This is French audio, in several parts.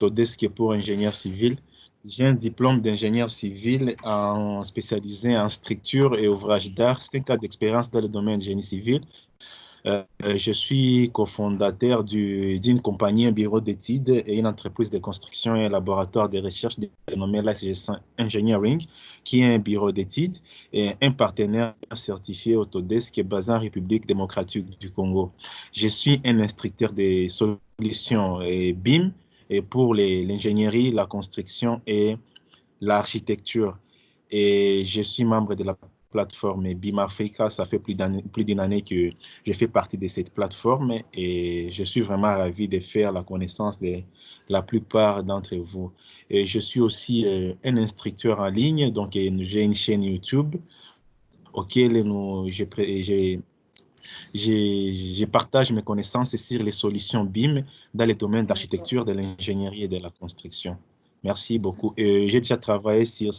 Autodesk pour ingénieur civil. J'ai un diplôme d'ingénieur civil spécialisé en structure et ouvrage d'art, 5 ans d'expérience dans le domaine du génie civil. Je suis cofondateur d'une compagnie, un bureau d'études et une entreprise de construction et un laboratoire de recherche dénommé l'ACG Engineering, qui est un bureau d'études et un partenaire certifié Autodesk basé en République démocratique du Congo. Je suis un instructeur des solutions BIM et pour l'ingénierie, la construction et l'architecture. Et je suis membre de la plateforme BIM Africa. Ça fait plus d'une année que je fais partie de cette plateforme et je suis vraiment ravi de faire la connaissance de la plupart d'entre vous. Et je suis aussi un instructeur en ligne, donc j'ai une chaîne YouTube auquel je partage mes connaissances sur les solutions BIM dans les domaines d'architecture, de l'ingénierie et de la construction. Merci beaucoup. J'ai déjà travaillé sur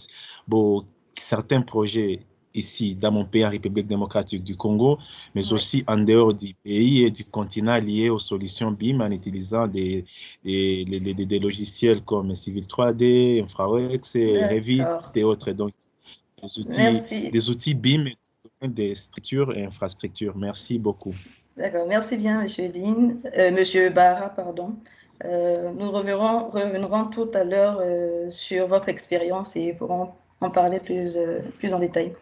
certains projets ici dans mon pays, en République démocratique du Congo, mais aussi en dehors du pays et du continent liés aux solutions BIM en utilisant des logiciels comme Civil 3D, InfraWorks, Revit et autres. Donc, des outils BIM des structures et infrastructures. Merci beaucoup. D'accord, merci bien, Monsieur Barra, pardon. Nous reviendrons tout à l'heure sur votre expérience et pourrons en parler plus en détail.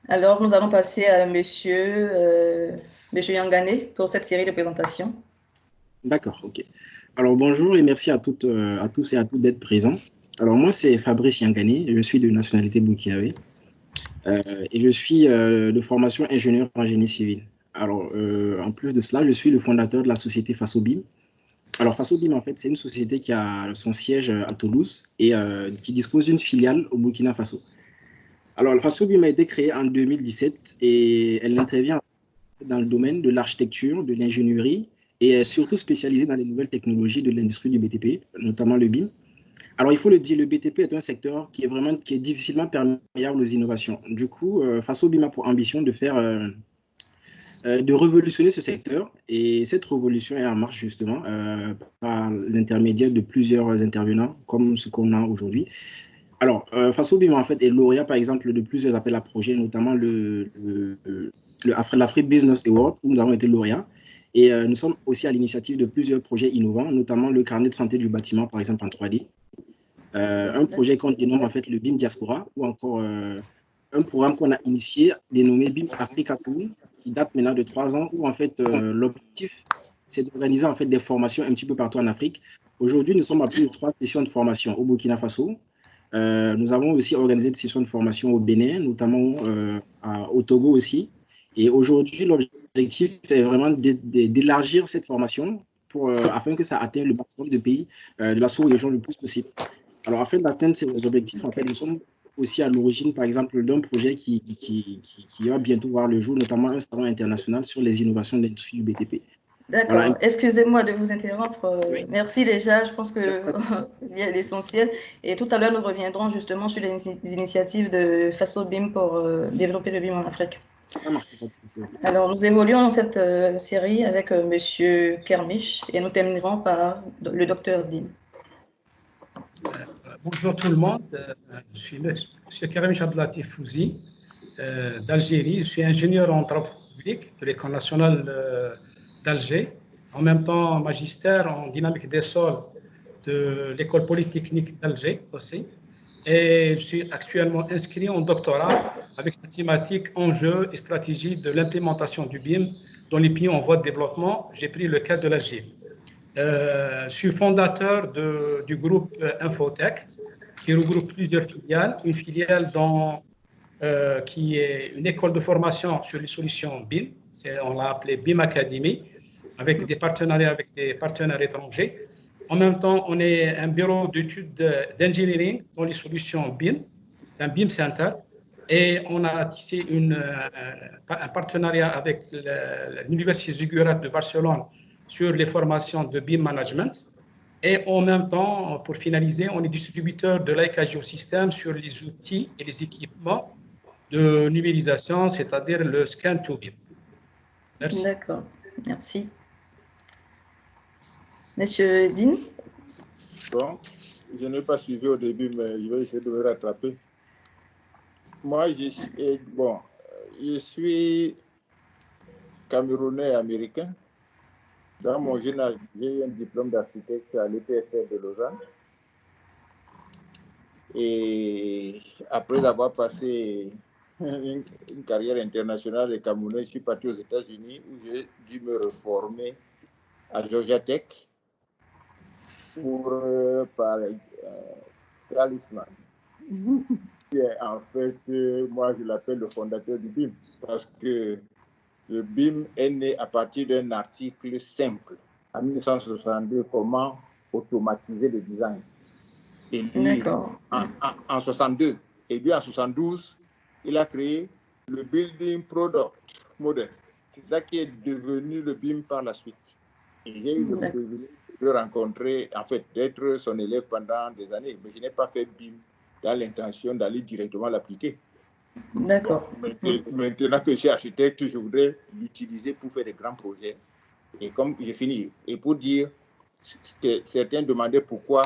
Alors, nous allons passer à Monsieur Yangane pour cette série de présentations. D'accord, ok. Alors, bonjour et merci à tous et à toutes d'être présents. Alors, moi, c'est Fabrice Yangane, je suis de nationalité burkinabé et je suis de formation ingénieur en génie civil. Alors, en plus de cela, je suis le fondateur de la société FasoBIM. Alors, FasoBIM, en fait, c'est une société qui a son siège à Toulouse et qui dispose d'une filiale au Burkina Faso. Alors, FasoBIM a été créée en 2017 et elle intervient dans le domaine de l'architecture, de l'ingénierie et est surtout spécialisée dans les nouvelles technologies de l'industrie du BTP, notamment le BIM. Alors, il faut le dire, le BTP est un secteur qui est difficilement perméable aux innovations. Du coup, FasoBIM a pour ambition de révolutionner ce secteur et cette révolution est en marche justement par l'intermédiaire de plusieurs intervenants comme ce qu'on a aujourd'hui. Alors, FasoBIM en fait est lauréat par exemple de plusieurs appels à projets, notamment l'Afrique Business Award où nous avons été lauréats. Et nous sommes aussi à l'initiative de plusieurs projets innovants, notamment le carnet de santé du bâtiment, par exemple en 3D. Un projet qu'on dénomme en fait le BIM Diaspora, ou encore un programme qu'on a initié dénommé BIM Africa Tour, qui date maintenant de 3 ans, où en fait l'objectif c'est d'organiser en fait des formations un petit peu partout en Afrique. Aujourd'hui, nous sommes à plus de 3 sessions de formation au Burkina Faso. Nous avons aussi organisé des sessions de formation au Bénin, notamment au Togo aussi. Et aujourd'hui, l'objectif est vraiment d'élargir cette formation afin que ça atteigne le maximum de pays de la sous-région le plus possible. Alors, afin d'atteindre ces objectifs, en fait, nous sommes aussi à l'origine, par exemple, d'un projet qui va bientôt voir le jour, notamment un salon international sur les innovations de l'industrie du BTP. D'accord. Voilà. Excusez-moi de vous interrompre. Oui. Merci déjà. Je pense qu'il y a l'essentiel. Et tout à l'heure, nous reviendrons justement sur les initiatives de FasoBIM pour développer le BIM en Afrique. Ça marche, pas de souci. Alors, nous évoluons dans cette série avec Monsieur Kermiche et nous terminerons par le docteur Dean. Bonjour tout le monde. Je suis Monsieur Kermiche Abdelatif Fouzi d'Algérie. Je suis ingénieur en travaux publics de l'École nationale d'Alger, en même temps magistère en dynamique des sols de l'École polytechnique d'Alger aussi. Et je suis actuellement inscrit en doctorat avec la thématique enjeux et stratégies de l'implémentation du BIM dans les pays en voie de développement. J'ai pris le cas de l'Algérie. Je suis fondateur du groupe Infotech, qui regroupe plusieurs filiales. Une filiale qui est une école de formation sur les solutions BIM, on l'a appelée BIM Academy, avec des partenariats avec des partenaires étrangers. En même temps, on est un bureau d'études d'engineering dans les solutions BIM, un BIM Center, et on a tissé un partenariat avec l'Université Zigurat de Barcelone sur les formations de BIM Management. Et en même temps, pour finaliser, on est distributeur de Leica Geosystem sur les outils et les équipements de numérisation, c'est-à-dire le scan to BIM. Merci. D'accord, merci. Monsieur Dean. Bon, je n'ai pas suivi au début, mais je vais essayer de me rattraper. Moi, je suis Camerounais américain. Dans mon jeune âge, j'ai eu un diplôme d'architecte à l'EPFL de Lausanne. Et après avoir passé une carrière internationale de Camerounais, je suis parti aux États-Unis où j'ai dû me reformer à Georgia Tech pour parler Talisman. En fait, moi, je l'appelle le fondateur du BIM parce que le BIM est né à partir d'un article simple en 1962, comment automatiser le design. Et lui, en 62, et lui en 72, il a créé le Building Product Model. C'est ça qui est devenu le BIM par la suite. Et j'ai eu le privilège de rencontrer, en fait, d'être son élève pendant des années. Mais je n'ai pas fait BIM dans l'intention d'aller directement l'appliquer. D'accord. Maintenant que je suis architecte, je voudrais l'utiliser pour faire des grands projets. Et comme j'ai fini, et pour dire que certains demandaient pourquoi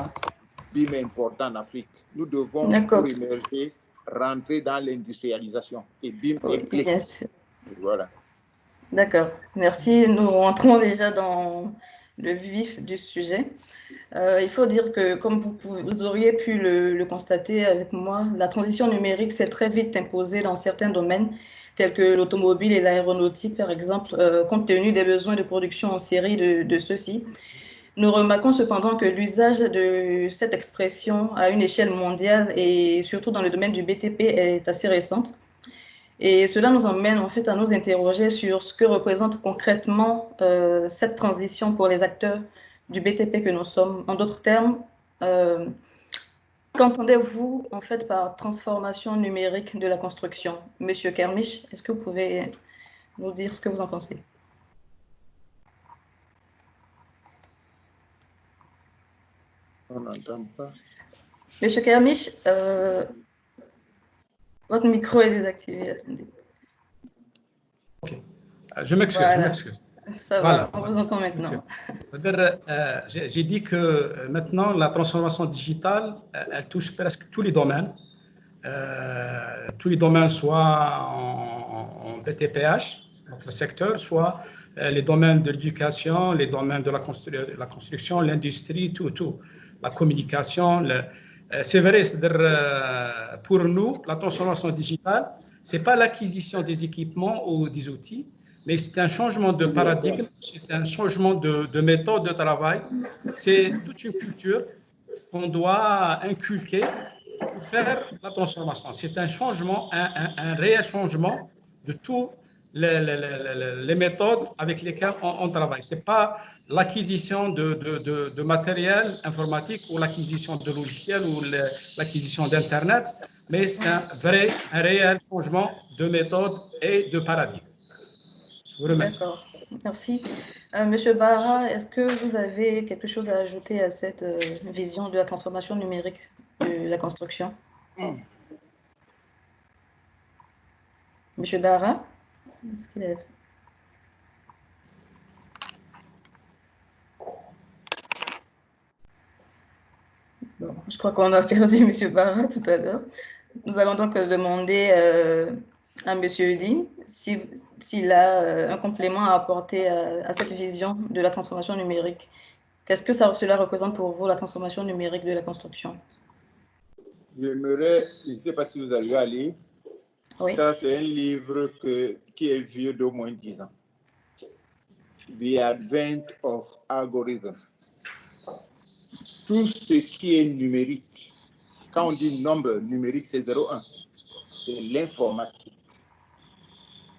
BIM est important en Afrique. Nous devons, pour émerger, rentrer dans l'industrialisation. Et BIM est clé. Bien sûr. Voilà. D'accord. Merci. Nous rentrons déjà dans le vif du sujet. Il faut dire que, comme vous auriez pu le constater avec moi, la transition numérique s'est très vite imposée dans certains domaines, tels que l'automobile et l'aéronautique, par exemple, compte tenu des besoins de production en série de ceux-ci. Nous remarquons cependant que l'usage de cette expression à une échelle mondiale et surtout dans le domaine du BTP est assez récente. Et cela nous emmène en fait à nous interroger sur ce que représente concrètement cette transition pour les acteurs du BTP que nous sommes. En d'autres termes, qu'entendez-vous en fait par transformation numérique de la construction? Monsieur Kermiche, est-ce que vous pouvez nous dire ce que vous en pensez? On n'entend pas. Monsieur Kermiche, votre micro est désactivé. Attendez. Ok. Je m'excuse, Voilà. je m'excuse. Ça Voilà. va, on vous entend maintenant. J'ai dit que maintenant, la transformation digitale, elle touche presque tous les domaines. Tous les domaines, soit en BTPH, notre secteur, soit les domaines de l'éducation, les domaines de la construction, l'industrie, tout. La communication. C'est vrai, c'est-à-dire pour nous, la transformation digitale, ce n'est pas l'acquisition des équipements ou des outils, mais c'est un changement de paradigme, c'est un changement de méthode de travail, c'est toute une culture qu'on doit inculquer pour faire la transformation. C'est un changement, un réel changement de toutes les méthodes avec lesquelles on travaille. Ce n'est pas l'acquisition de matériel informatique ou l'acquisition de logiciels ou l'acquisition d'Internet, mais c'est un réel changement de méthode et de paradigme. Je vous remercie. D'accord, merci. Monsieur Barra, est-ce que vous avez quelque chose à ajouter à cette vision de la transformation numérique de la construction? Monsieur Barra? Bon, je crois qu'on a perdu Monsieur Barra tout à l'heure. Nous allons donc demander à Monsieur Udine s'il a un complément à apporter à cette vision de la transformation numérique. Qu'est-ce que cela représente pour vous, la transformation numérique de la construction? J'aimerais, je ne sais pas si vous arrivez à lire, oui. Ça c'est un livre qui est vieux d'au moins 10 ans. The Advent of Algorithm. Tout ce qui est numérique, quand on dit nombre numérique, c'est 0,1. C'est l'informatique.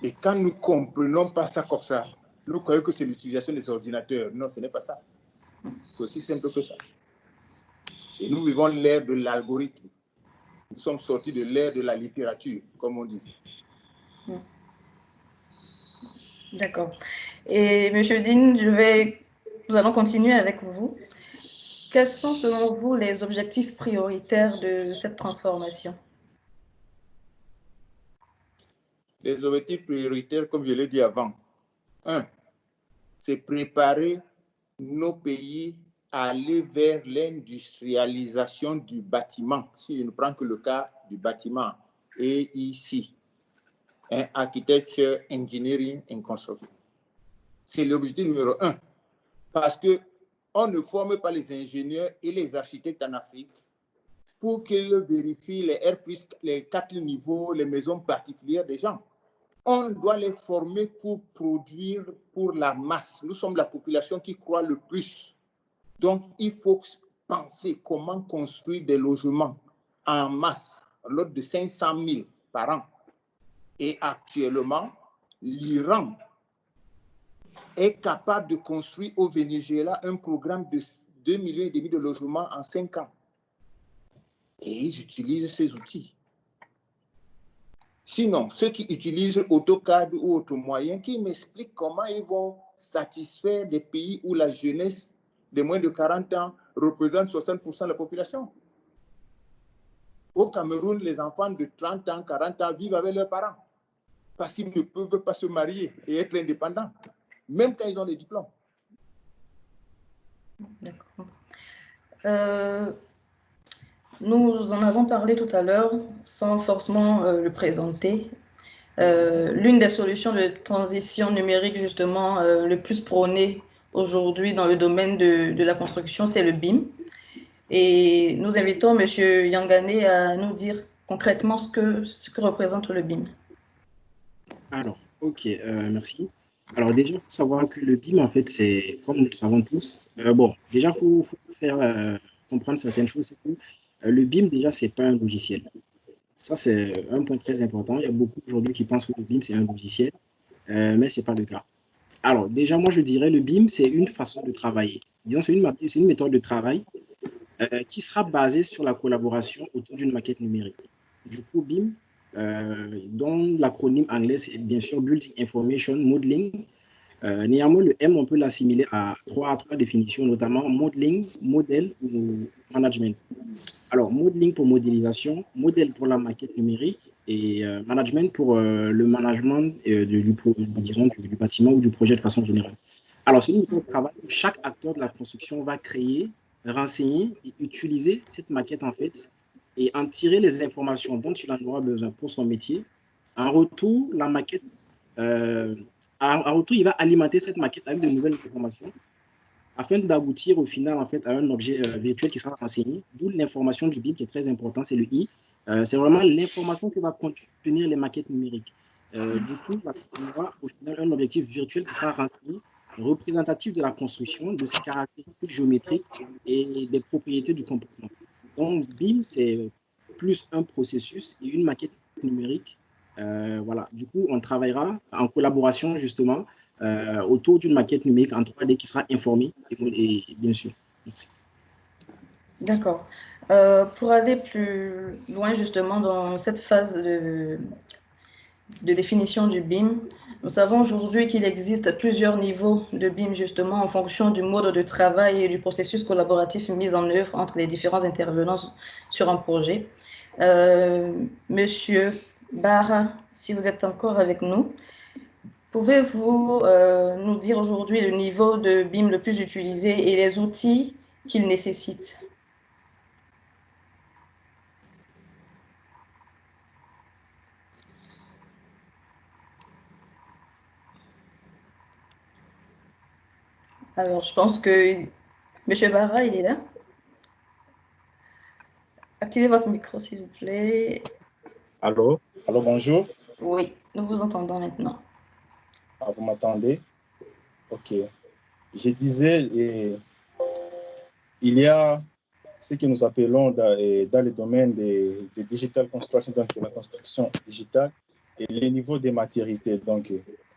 Et quand nous ne comprenons pas ça comme ça, nous croyons que c'est l'utilisation des ordinateurs. Non, ce n'est pas ça. C'est aussi simple que ça. Et nous vivons l'ère de l'algorithme. Nous sommes sortis de l'ère de la littérature, comme on dit. D'accord. Et M. Dean, nous allons continuer avec vous. Quels sont, selon vous, les objectifs prioritaires de cette transformation? Les objectifs prioritaires, comme je l'ai dit avant, 1, c'est préparer nos pays aller vers l'industrialisation du bâtiment. Si je ne prends que le cas du bâtiment, et ici, Architecture, Engineering and Construction. C'est l'objectif numéro 1. Parce qu'on ne forme pas les ingénieurs et les architectes en Afrique pour qu'ils vérifient les R+, les 4 niveaux, les maisons particulières des gens. On doit les former pour produire pour la masse. Nous sommes la population qui croît le plus. Donc, il faut penser comment construire des logements en masse, à l'ordre de 500 000 par an. Et actuellement, l'Iran est capable de construire au Venezuela un programme de 2,5 millions de logements en 5 ans. Et ils utilisent ces outils. Sinon, ceux qui utilisent AutoCAD ou autres moyens, qui m'expliquent comment ils vont satisfaire des pays où la jeunesse de moins de 40 ans représente 60% de la population. Au Cameroun, les enfants de 30 ans, 40 ans vivent avec leurs parents parce qu'ils ne peuvent pas se marier et être indépendants, même quand ils ont des diplômes. D'accord. Nous en avons parlé tout à l'heure, sans forcément le présenter. L'une des solutions de transition numérique, justement, le plus prônée aujourd'hui dans le domaine de la construction, c'est le BIM. Et nous invitons M. Yangane à nous dire concrètement ce que représente le BIM. Alors, ok, merci. Alors déjà, il faut savoir que le BIM, en fait, c'est, comme nous le savons tous, bon, déjà, il faut faire comprendre certaines choses. C'est que le BIM, déjà, ce n'est pas un logiciel. Ça, c'est un point très important. Il y a beaucoup aujourd'hui qui pensent que le BIM, c'est un logiciel, mais ce n'est pas le cas. Alors, déjà, moi, je dirais le BIM, c'est une façon de travailler. Disons, c'est une méthode de travail qui sera basée sur la collaboration autour d'une maquette numérique. Du coup, BIM, dont l'acronyme anglais, c'est bien sûr Building Information Modeling. Néanmoins, le M, on peut l'assimiler à trois définitions, notamment modeling, modèle ou management. Alors, modeling pour modélisation, modèle pour la maquette numérique et management pour le management du bâtiment ou du projet de façon générale. Alors, c'est une méthode de travail où chaque acteur de la construction va créer, renseigner et utiliser cette maquette en fait et en tirer les informations dont il en aura besoin pour son métier. En retour, la maquette, en retour, il va alimenter cette maquette avec de nouvelles informations afin d'aboutir au final en fait, à un objet virtuel qui sera renseigné, d'où l'information du BIM qui est très important, c'est le I. C'est vraiment l'information que va contenir les maquettes numériques. Du coup, on aura au final un objectif virtuel qui sera renseigné, représentatif de la construction, de ses caractéristiques géométriques et des propriétés du comportement. Donc, BIM, c'est plus un processus et une maquette numérique. Voilà. Du coup, on travaillera en collaboration justement autour d'une maquette numérique en 3D qui sera informée et bien sûr. Merci. D'accord. Pour aller plus loin justement dans cette phase de définition du BIM, nous savons aujourd'hui qu'il existe plusieurs niveaux de BIM justement en fonction du mode de travail et du processus collaboratif mis en œuvre entre les différents intervenants sur un projet. Monsieur Barra, si vous êtes encore avec nous, pouvez-vous nous dire aujourd'hui le niveau de BIM le plus utilisé et les outils qu'il nécessite? Alors, je pense que M. Barra, il est là. Activez votre micro, s'il vous plaît. Allô, bonjour. Oui, nous vous entendons maintenant. Ah, vous m'entendez? Ok. Je disais, il y a ce que nous appelons dans le domaine de digital construction, donc la construction digitale, et les niveaux de maturité. Donc,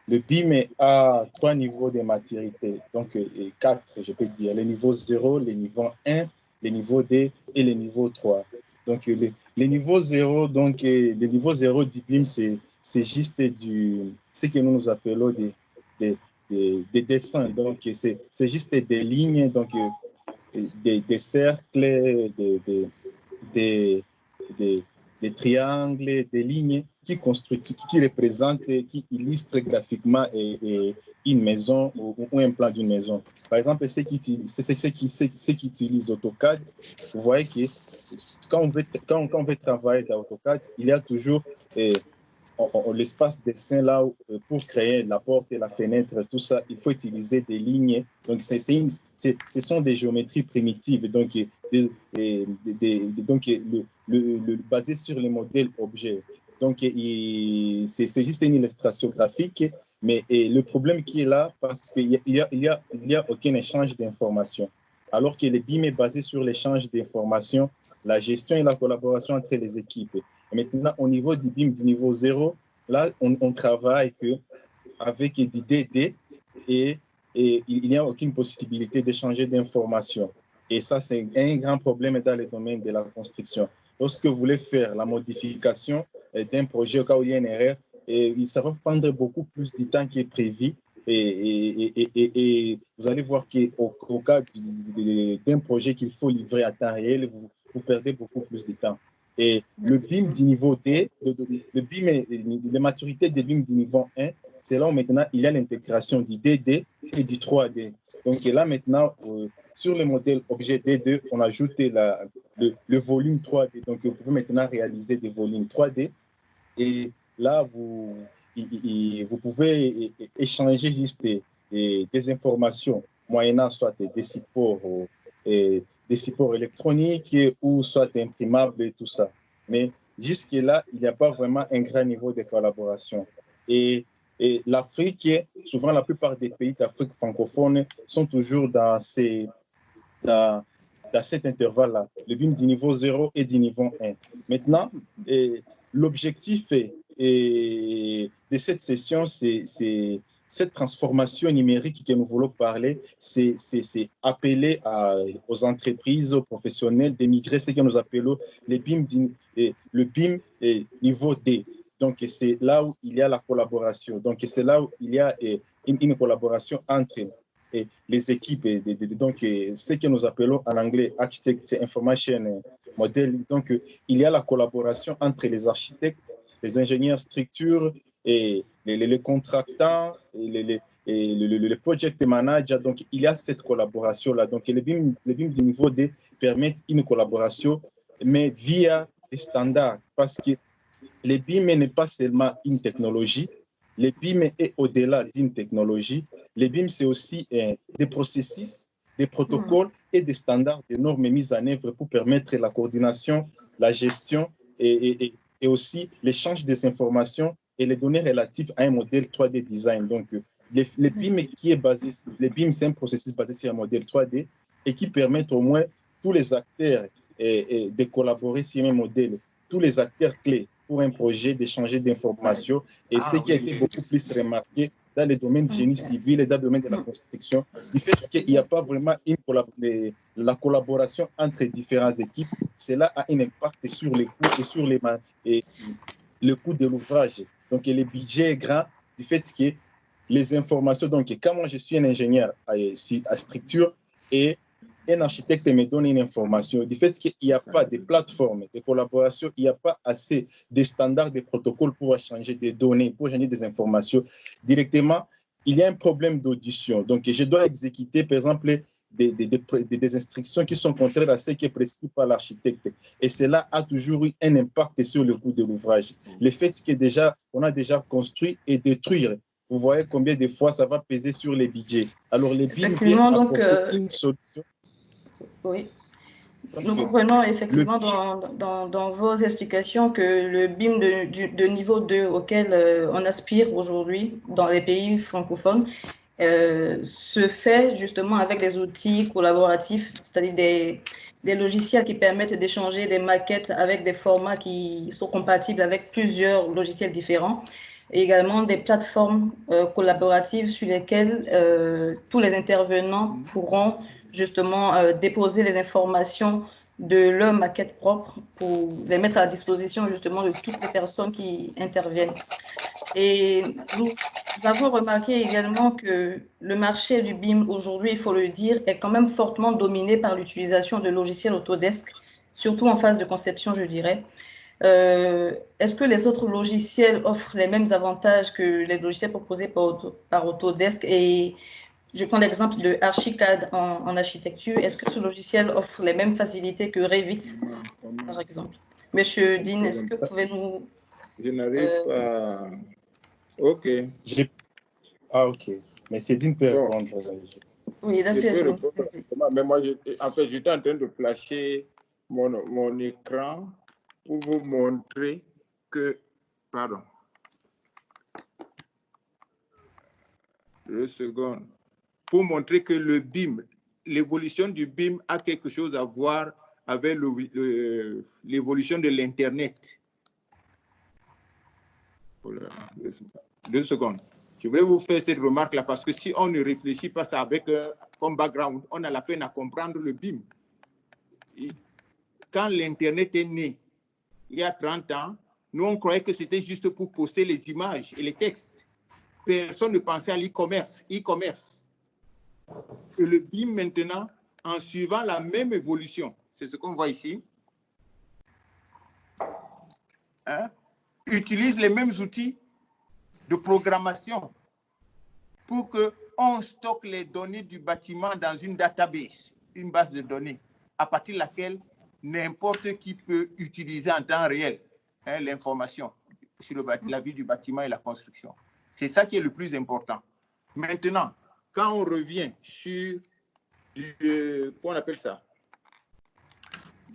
le BIM a 3 niveaux de maturité, donc 4, je peux dire, le niveau 0, le niveau 1, le niveau 2 et le niveau 3. Donc, le niveau 0, donc, le niveau 0 du BIM, c'est juste ce que nous appelons des dessins. Donc, c'est juste des lignes, donc, des cercles, des triangles, des lignes. qui représente, qui illustre graphiquement une maison ou un plan d'une maison. Par exemple, ceux qui utilisent AutoCAD, vous voyez que quand on veut travailler dans AutoCAD, il y a toujours l'espace dessin là pour créer la porte et la fenêtre, tout ça, il faut utiliser des lignes. Donc, ce sont des géométries primitives, donc, basées sur les modèles objets. Donc, c'est juste une illustration graphique, mais le problème qui est là, parce qu'il n'y a aucun échange d'informations. Alors que le BIM est basé sur l'échange d'informations, la gestion et la collaboration entre les équipes. Et maintenant, au niveau du BIM du niveau 0, là, on travaille avec du DD et il n'y a aucune possibilité d'échanger d'informations. Et ça, c'est un grand problème dans le domaine de la construction. Lorsque vous voulez faire la modification d'un projet au cas où il y a une erreur, ça va prendre beaucoup plus de temps qui est prévu. Et vous allez voir qu'au cas d'un projet qu'il faut livrer à temps réel, vous perdez beaucoup plus de temps. Et le BIM du niveau D, la maturité des BIM du niveau 1, c'est là où maintenant il y a l'intégration du DD et du 3D. Donc là maintenant, sur le modèle objet D2, on ajoute le volume 3D. Donc vous pouvez maintenant réaliser des volumes 3D. Et là, vous pouvez échanger juste des informations moyennant soit des supports électroniques ou soit imprimables et tout ça. Mais jusque-là, il n'y a pas vraiment un grand niveau de collaboration. Et l'Afrique, souvent la plupart des pays d'Afrique francophone sont toujours dans cet intervalle-là, le BIM du niveau 0 et du niveau 1. Maintenant, l'objectif de cette session, c'est cette transformation numérique que nous voulons parler, c'est appeler aux entreprises, aux professionnels d'émigrer ce que nous appelons le BIM niveau D. Donc, c'est là où il y a la collaboration. Donc, c'est là où il y a une collaboration entre les équipes. Donc, ce que nous appelons en anglais Architect Information Model. Donc, il y a la collaboration entre les architectes, les ingénieurs structures et les contractants, et les project managers. Donc, il y a cette collaboration-là. Donc, les BIM du niveau D permettent une collaboration, mais via des standards. Parce que les BIM n'est pas seulement une technologie. Les BIM est au-delà d'une technologie. Les BIM, c'est aussi des processus, des protocoles et des standards, des normes mises en œuvre pour permettre la coordination, la gestion et aussi l'échange des informations et les données relatives à un modèle 3D design. Donc, les BIM c'est un processus basé sur un modèle 3D et qui permet au moins tous les acteurs de collaborer sur un modèle, tous les acteurs clés pour un projet d'échanger d'informations. Et ce qui a été beaucoup plus remarqué dans le domaine du génie civil et dans le domaine de la construction, du fait qu'il n'y a pas vraiment la collaboration entre différentes équipes, cela a un impact sur les coûts et sur le coût de l'ouvrage. Donc, le budget est grand du fait que les informations, donc quand moi je suis un ingénieur à structure et un architecte me donne une information, du fait qu'il n'y a pas de plateforme de collaboration, il n'y a pas assez de standards, de protocoles pour échanger des données, pour échanger des informations directement, il y a un problème d'audition. Donc, je dois exécuter, par exemple, des instructions qui sont contraires à ce qui est prescrit par l'architecte. Et cela a toujours eu un impact sur le coût de l'ouvrage. Le fait qu'on a déjà construit et détruit, vous voyez combien de fois ça va peser sur les budgets. Alors, les BIM viennent apporter une solution. Oui. Nous comprenons effectivement dans vos explications que le BIM de niveau 2 auquel on aspire aujourd'hui dans les pays francophones se fait justement avec des outils collaboratifs, c'est-à-dire des logiciels qui permettent d'échanger des maquettes avec des formats qui sont compatibles avec plusieurs logiciels différents, et également des plateformes collaboratives sur lesquelles tous les intervenants pourront justement déposer les informations de leur maquette propre pour les mettre à la disposition justement de toutes les personnes qui interviennent. Et nous avons remarqué également que le marché du BIM aujourd'hui, il faut le dire, est quand même fortement dominé par l'utilisation de logiciels Autodesk, surtout en phase de conception, je dirais. Est-ce que les autres logiciels offrent les mêmes avantages que les logiciels proposés par Autodesk? Et je prends l'exemple de Archicad en architecture. Est-ce que ce logiciel offre les mêmes facilités que Revit, par exemple? Monsieur Dean, est-ce que vous pouvez nous... Je n'arrive pas... OK. Ah, OK. Mais Cédine peut répondre. Oui, je peux répondre. Mais moi, en fait, j'étais en train de flasher mon écran pour vous montrer que... Pardon. 2 secondes. Pour montrer que le BIM, l'évolution du BIM a quelque chose à voir avec l'évolution de l'Internet. 2 secondes. Je voulais vous faire cette remarque-là parce que si on ne réfléchit pas ça avec comme background, on a la peine à comprendre le BIM. Quand l'Internet est né, il y a 30 ans, nous, on croyait que c'était juste pour poster les images et les textes. Personne ne pensait à l'e-commerce. Et le BIM maintenant, en suivant la même évolution, c'est ce qu'on voit ici, hein, utilise les mêmes outils de programmation pour qu'on stocke les données du bâtiment dans une database, une base de données, à partir de laquelle n'importe qui peut utiliser en temps réel l'information sur la vie du bâtiment et la construction. C'est ça qui est le plus important. Maintenant, quand on revient sur, comment on appelle ça,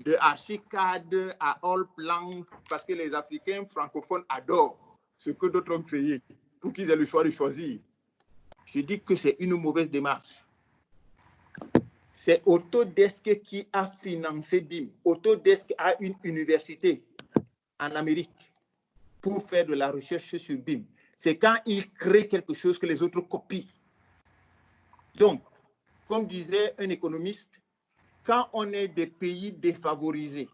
de Archicad à Allplan, parce que les Africains francophones adorent ce que d'autres ont créé pour qu'ils aient le choix de choisir. Je dis que c'est une mauvaise démarche. C'est Autodesk qui a financé BIM. Autodesk a une université en Amérique pour faire de la recherche sur BIM. C'est quand ils créent quelque chose que les autres copient. Donc, comme disait un économiste, quand on est des pays défavorisés,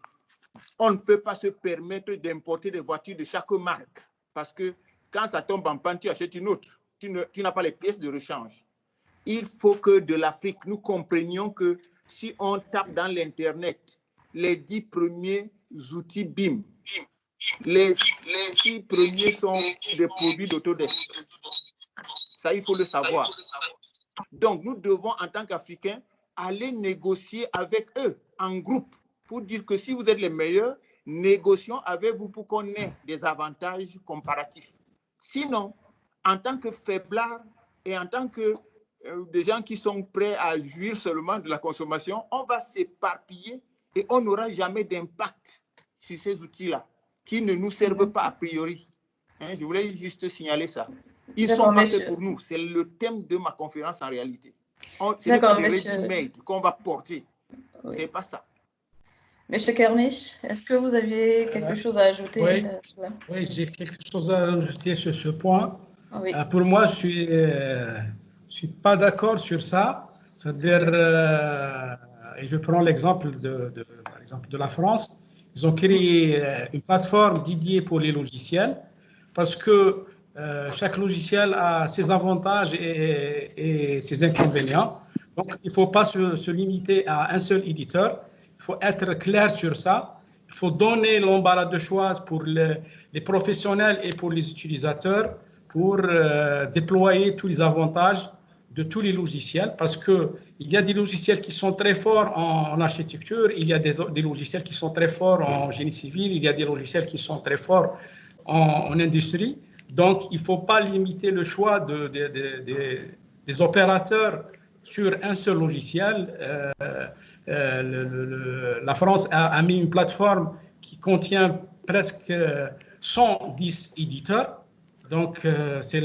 on ne peut pas se permettre d'importer des voitures de chaque marque parce que quand ça tombe en panne, tu achètes une autre. Tu n'as pas les pièces de rechange. Il faut que de l'Afrique, nous comprenions que si on tape dans l'Internet les 10 premiers outils BIM, les 6 premiers sont des produits d'Autodesk. Ça, il faut le savoir. Donc, nous devons, en tant qu'Africains, aller négocier avec eux en groupe pour dire que si vous êtes les meilleurs, négocions avec vous pour qu'on ait des avantages comparatifs. Sinon, en tant que faiblards et en tant que des gens qui sont prêts à jouir seulement de la consommation, on va s'éparpiller et on n'aura jamais d'impact sur ces outils-là qui ne nous servent pas a priori. Hein, je voulais juste signaler ça. Ils sont pas faits pour nous. C'est le thème de ma conférence en réalité. Ce n'est pas des ready-made qu'on va porter. Oui. C'est pas ça. Monsieur Kermiche, est-ce que vous aviez quelque chose à ajouter à cela? Oui, j'ai quelque chose à ajouter sur ce point. Oui. Pour moi, je suis pas d'accord sur ça. C'est-à-dire, et je prends l'exemple par exemple de la France. Ils ont créé une plateforme dédiée pour les logiciels parce que chaque logiciel a ses avantages et ses inconvénients. Donc, il ne faut pas se limiter à un seul éditeur. Il faut être clair sur ça. Il faut donner l'embarras de choix pour les professionnels et pour les utilisateurs pour déployer tous les avantages de tous les logiciels parce qu'il y a des logiciels qui sont très forts en architecture, il y a des logiciels qui sont très forts en génie civil, il y a des logiciels qui sont très forts en industrie. Donc, il ne faut pas limiter le choix des opérateurs sur un seul logiciel. La France a mis une plateforme qui contient presque 110 éditeurs. Donc, c'est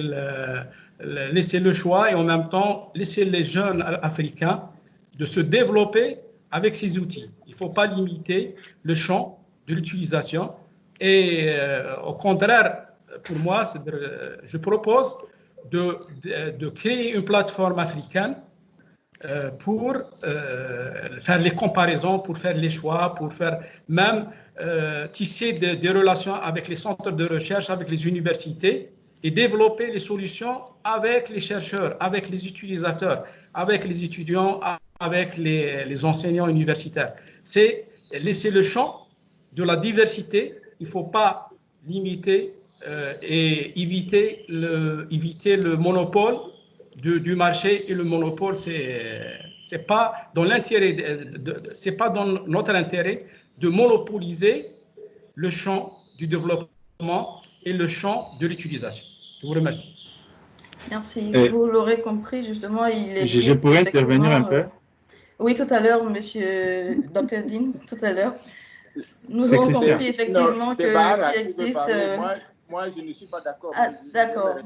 laisser le choix et en même temps laisser les jeunes africains de se développer avec ces outils. Il ne faut pas limiter le champ de l'utilisation. Et au contraire, pour moi, je propose de créer une plateforme africaine pour faire les comparaisons, pour faire les choix, pour faire même tisser des relations avec les centres de recherche, avec les universités et développer les solutions avec les chercheurs, avec les utilisateurs, avec les étudiants, avec les enseignants universitaires. C'est laisser le champ de la diversité il ne faut pas limiter et éviter le monopole du marché. Et le monopole, c'est pas dans l'intérêt, c'est pas dans notre intérêt de monopoliser le champ du développement et le champ de l'utilisation. Je vous remercie. Merci. Et Vous l'aurez compris, justement, il je existe pourrais intervenir un peu. oui, tout à l'heure, monsieur Dr. Dean, tout à l'heure. Nous C'est avons Christian. compris effectivement qu'il existe... Moi, je ne suis pas d'accord. Ah, d'accord.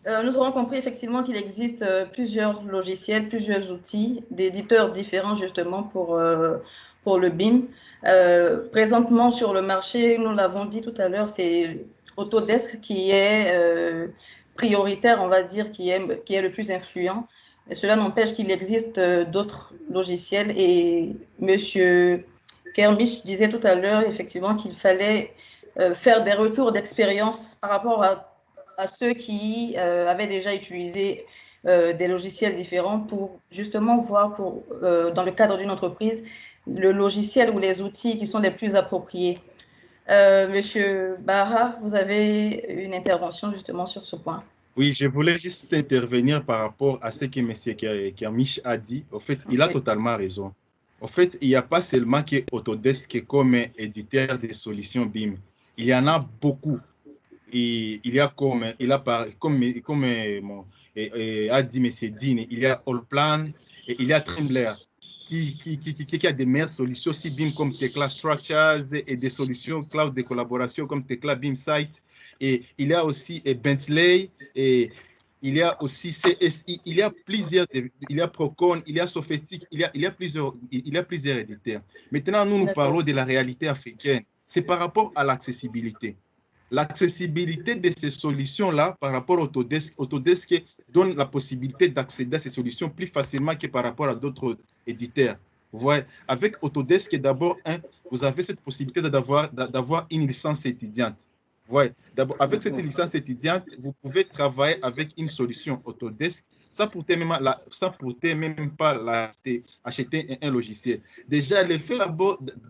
Nous avons compris effectivement qu'il existe plusieurs logiciels, plusieurs outils d'éditeurs différents justement pour le BIM. Présentement sur le marché, nous l'avons dit tout à l'heure, c'est Autodesk qui est prioritaire, on va dire, qui est le plus influent. Et cela n'empêche qu'il existe d'autres logiciels. Et monsieur Kermisch disait tout à l'heure effectivement qu'il fallait faire des retours d'expérience par rapport à ceux qui avaient déjà utilisé des logiciels différents pour justement voir dans le cadre d'une entreprise le logiciel ou les outils qui sont les plus appropriés. Monsieur Barra, vous avez une intervention justement sur ce point. Oui, je voulais juste intervenir par rapport à ce que M. Kermisch a dit. En fait, il a totalement raison. En fait, il n'y a pas seulement que Autodesk comme éditeur de solutions BIM. Il y en a beaucoup. Et il y a comme a dit M. Dean, il y a Allplan et il y a Trimble qui a des meilleures solutions aussi BIM comme Tekla Structures et des solutions cloud de collaboration comme Tekla BIM Site. Et il y a aussi Bentley et il y a aussi CSI, il y a Procon, il y a Sophistic, il y a plusieurs éditeurs. Maintenant, nous parlons de la réalité africaine. C'est par rapport à l'accessibilité. L'accessibilité de ces solutions-là par rapport à Autodesk donne la possibilité d'accéder à ces solutions plus facilement que par rapport à d'autres éditeurs. Vous voyez, avec Autodesk, d'abord, vous avez cette possibilité d'avoir une licence étudiante. Vous voyez, avec cette licence étudiante, vous pouvez travailler avec une solution Autodesk sans pour même pas acheter un logiciel. Déjà, le fait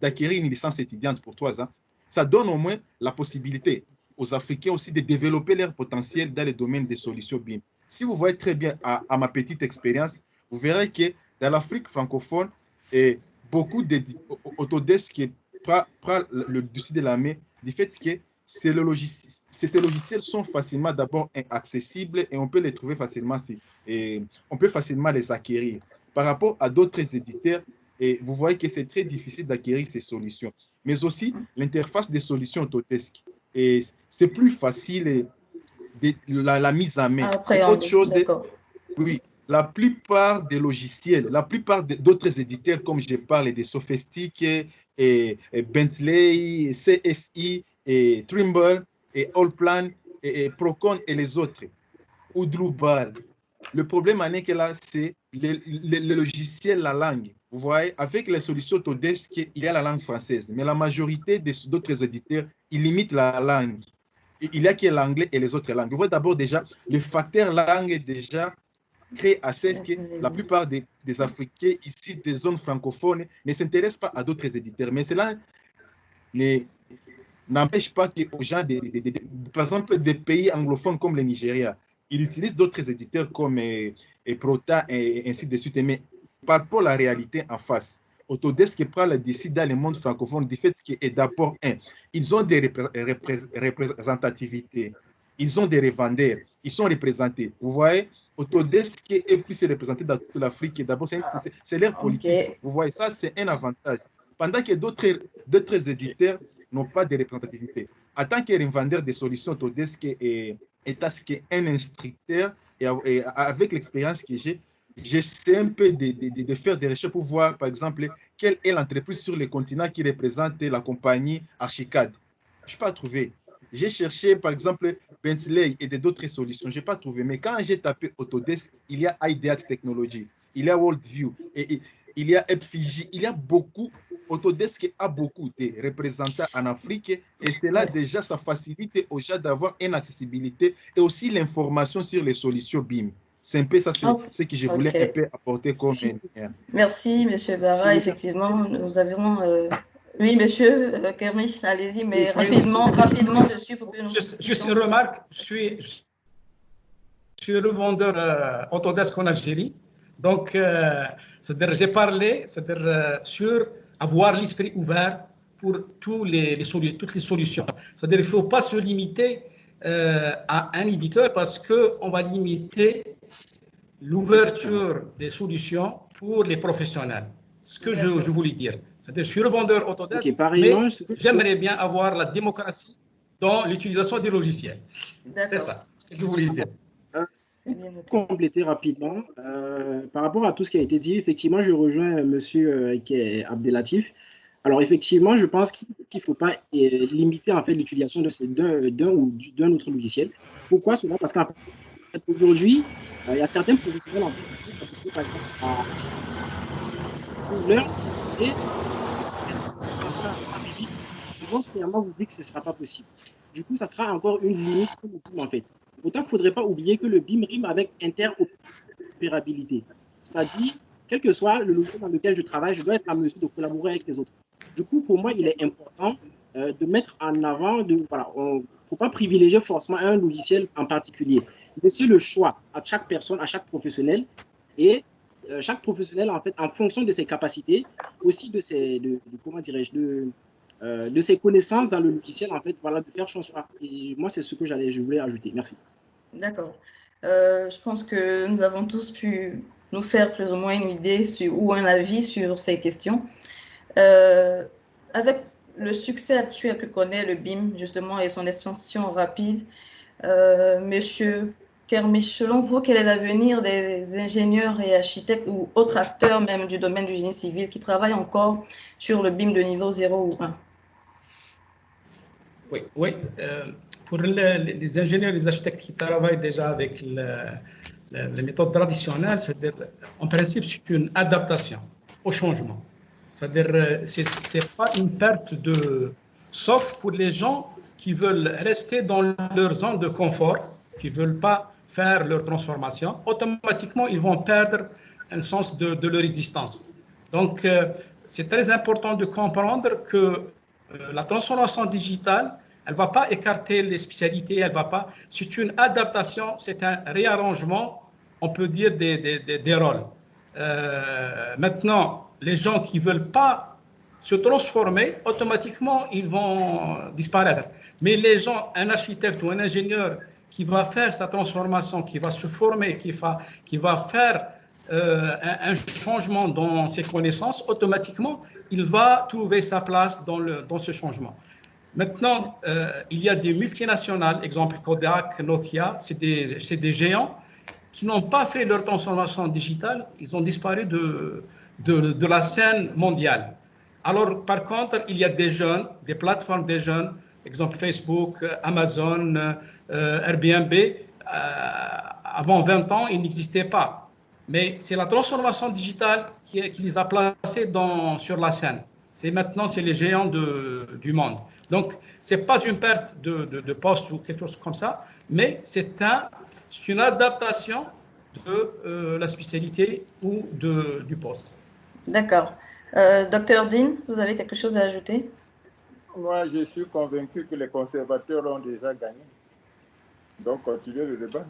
d'acquérir une licence étudiante pour 3 ans, ça donne au moins la possibilité aux Africains aussi de développer leur potentiel dans le domaine des solutions BIM. Si vous voyez très bien à ma petite expérience, vous verrez que dans l'Afrique francophone, beaucoup d'Autodesk prend le dessus de la main du fait que ces logiciels sont facilement d'abord accessibles et on peut les trouver facilement, et on peut facilement les acquérir. Par rapport à d'autres éditeurs, et vous voyez que c'est très difficile d'acquérir ces solutions. Mais aussi, l'interface des solutions Autodesk. Et c'est plus facile la mise en main. Et autre chose, oui, la plupart des logiciels, la plupart d'autres éditeurs, comme je parle des Sophistic, et Bentley, CSI, et Trimble, et Allplan, et Procon et les autres, ou Drupal. Le problème en est que là, c'est le logiciel, la langue. Vous voyez, avec les solutions Autodesk, il y a la langue française, mais la majorité d'autres éditeurs, ils limitent la langue. Il y a que l'anglais et les autres langues. Vous voyez d'abord déjà, le facteur langue est déjà crée à ce que la plupart des Africains ici, des zones francophones, ne s'intéressent pas à d'autres éditeurs. Mais cela n'empêche pas qu'aux gens, par exemple, des pays anglophones comme le Nigeria, ils utilisent d'autres éditeurs comme Prota et ainsi de suite. Mais par rapport à la réalité en face, Autodesk prend le décide dans le monde francophone du fait que d'abord, ils ont des représentativités, ils ont des revendeurs, ils sont représentés. Vous voyez, Autodesk est plus représenté dans toute l'Afrique. D'abord, c'est leur politique. Vous voyez, ça, c'est un avantage. Pendant que d'autres éditeurs n'ont pas de représentativité. En tant que revendeur de solutions, Autodesk est un instructeur et avec l'expérience que j'essaie un peu de faire des recherches pour voir, par exemple, quelle est l'entreprise sur le continent qui représente la compagnie Archicad. Je n'ai pas trouvé. J'ai cherché, par exemple, Bentley et d'autres solutions. Je n'ai pas trouvé. Mais quand j'ai tapé Autodesk, il y a IDEAT Technology, il y a Worldview, et il y a FIJ, il y a beaucoup. Autodesk a beaucoup de représentants en Afrique et cela déjà, ça facilite aux gens d'avoir une accessibilité et aussi l'information sur les solutions BIM. C'est un peu ça, ce que je voulais un peu apporter comme... Merci, M. Barra. Effectivement, nous avons Oui, monsieur Kermiche, allez-y, mais rapidement dessus pour que nous... Juste une remarque, je suis revendeur Autodesk en Algérie. Donc, c'est-à-dire, j'ai parlé sur avoir l'esprit ouvert pour toutes les solutions. C'est-à-dire, il ne faut pas se limiter à un éditeur parce qu'on va limiter l'ouverture des solutions pour les professionnels. Ce que je voulais dire. C'est-à-dire, je suis revendeur Autodesk, mais j'aimerais bien avoir la démocratie dans l'utilisation des logiciels. C'est ça ce que je voulais dire. Compléter rapidement, par rapport à tout ce qui a été dit, effectivement, je rejoins monsieur qui est Abdelatif. Alors, effectivement, je pense qu'il ne faut pas limiter en fait l'utilisation d'un ou d'un autre logiciel. Pourquoi cela? Parce qu'aujourd'hui, il y a certains professionnels en fait qui sont habitués, par exemple, à leur et ils vont clairement vous dire que ce ne sera pas possible. Du coup, ça sera encore une limite pour le BIM en fait. Pourtant, il ne faudrait pas oublier que le BIM rime avec interopérabilité. C'est-à-dire, quel que soit le logiciel dans lequel je travaille, je dois être en mesure de collaborer avec les autres. Du coup, pour moi, il est important de mettre en avant, voilà, il ne faut pas privilégier forcément un logiciel en particulier. Laisser le choix à chaque personne, à chaque professionnel, et chaque professionnel, en fait, en fonction de ses capacités, aussi de ses, comment dirais-je, de ses connaissances dans le logiciel, en fait, voilà, de faire son choix. Et moi, c'est ce que je voulais ajouter. Merci. D'accord. Je pense que nous avons tous pu nous faire plus ou moins une idée ou un avis sur ces questions. Avec le succès actuel que connaît le BIM, justement, et son expansion rapide, Monsieur Kermiche, selon vous, quel est l'avenir des ingénieurs et architectes ou autres acteurs même du domaine du génie civil qui travaillent encore sur le BIM de niveau 0 ou 1? Oui. Pour les ingénieurs et les architectes qui travaillent déjà avec les méthodes traditionnelles, c'est-à-dire, en principe, c'est une adaptation au changement. C'est-à-dire, ce n'est pas une perte sauf pour les gens qui veulent rester dans leur zone de confort, qui ne veulent pas faire leur transformation, automatiquement, ils vont perdre un sens de leur existence. Donc, c'est très important de comprendre que la transformation digitale, elle ne va pas écarter les spécialités, elle va pas. C'est une adaptation, c'est un réarrangement, on peut dire, des rôles. Maintenant, les gens qui ne veulent pas se transformer, automatiquement, ils vont disparaître. Mais les gens, un architecte ou un ingénieur qui va faire sa transformation, qui va se former, qui va faire un changement dans ses connaissances, automatiquement, il va trouver sa place dans ce changement. Maintenant, il y a des multinationales, exemple Kodak, Nokia, c'est des géants qui n'ont pas fait leur transformation digitale, ils ont disparu de la scène mondiale. Alors, par contre, il y a des jeunes, des plateformes des jeunes, exemple Facebook, Amazon, Airbnb, avant 20 ans, ils n'existaient pas. Mais c'est la transformation digitale qui les a placés sur la scène. Maintenant, c'est les géants du monde. Donc, ce n'est pas une perte de poste ou quelque chose comme ça, mais c'est une adaptation de la spécialité ou du poste. D'accord. Docteur Dean, vous avez quelque chose à ajouter? Moi, je suis convaincu que les conservateurs ont déjà gagné. Donc, continuez le débat.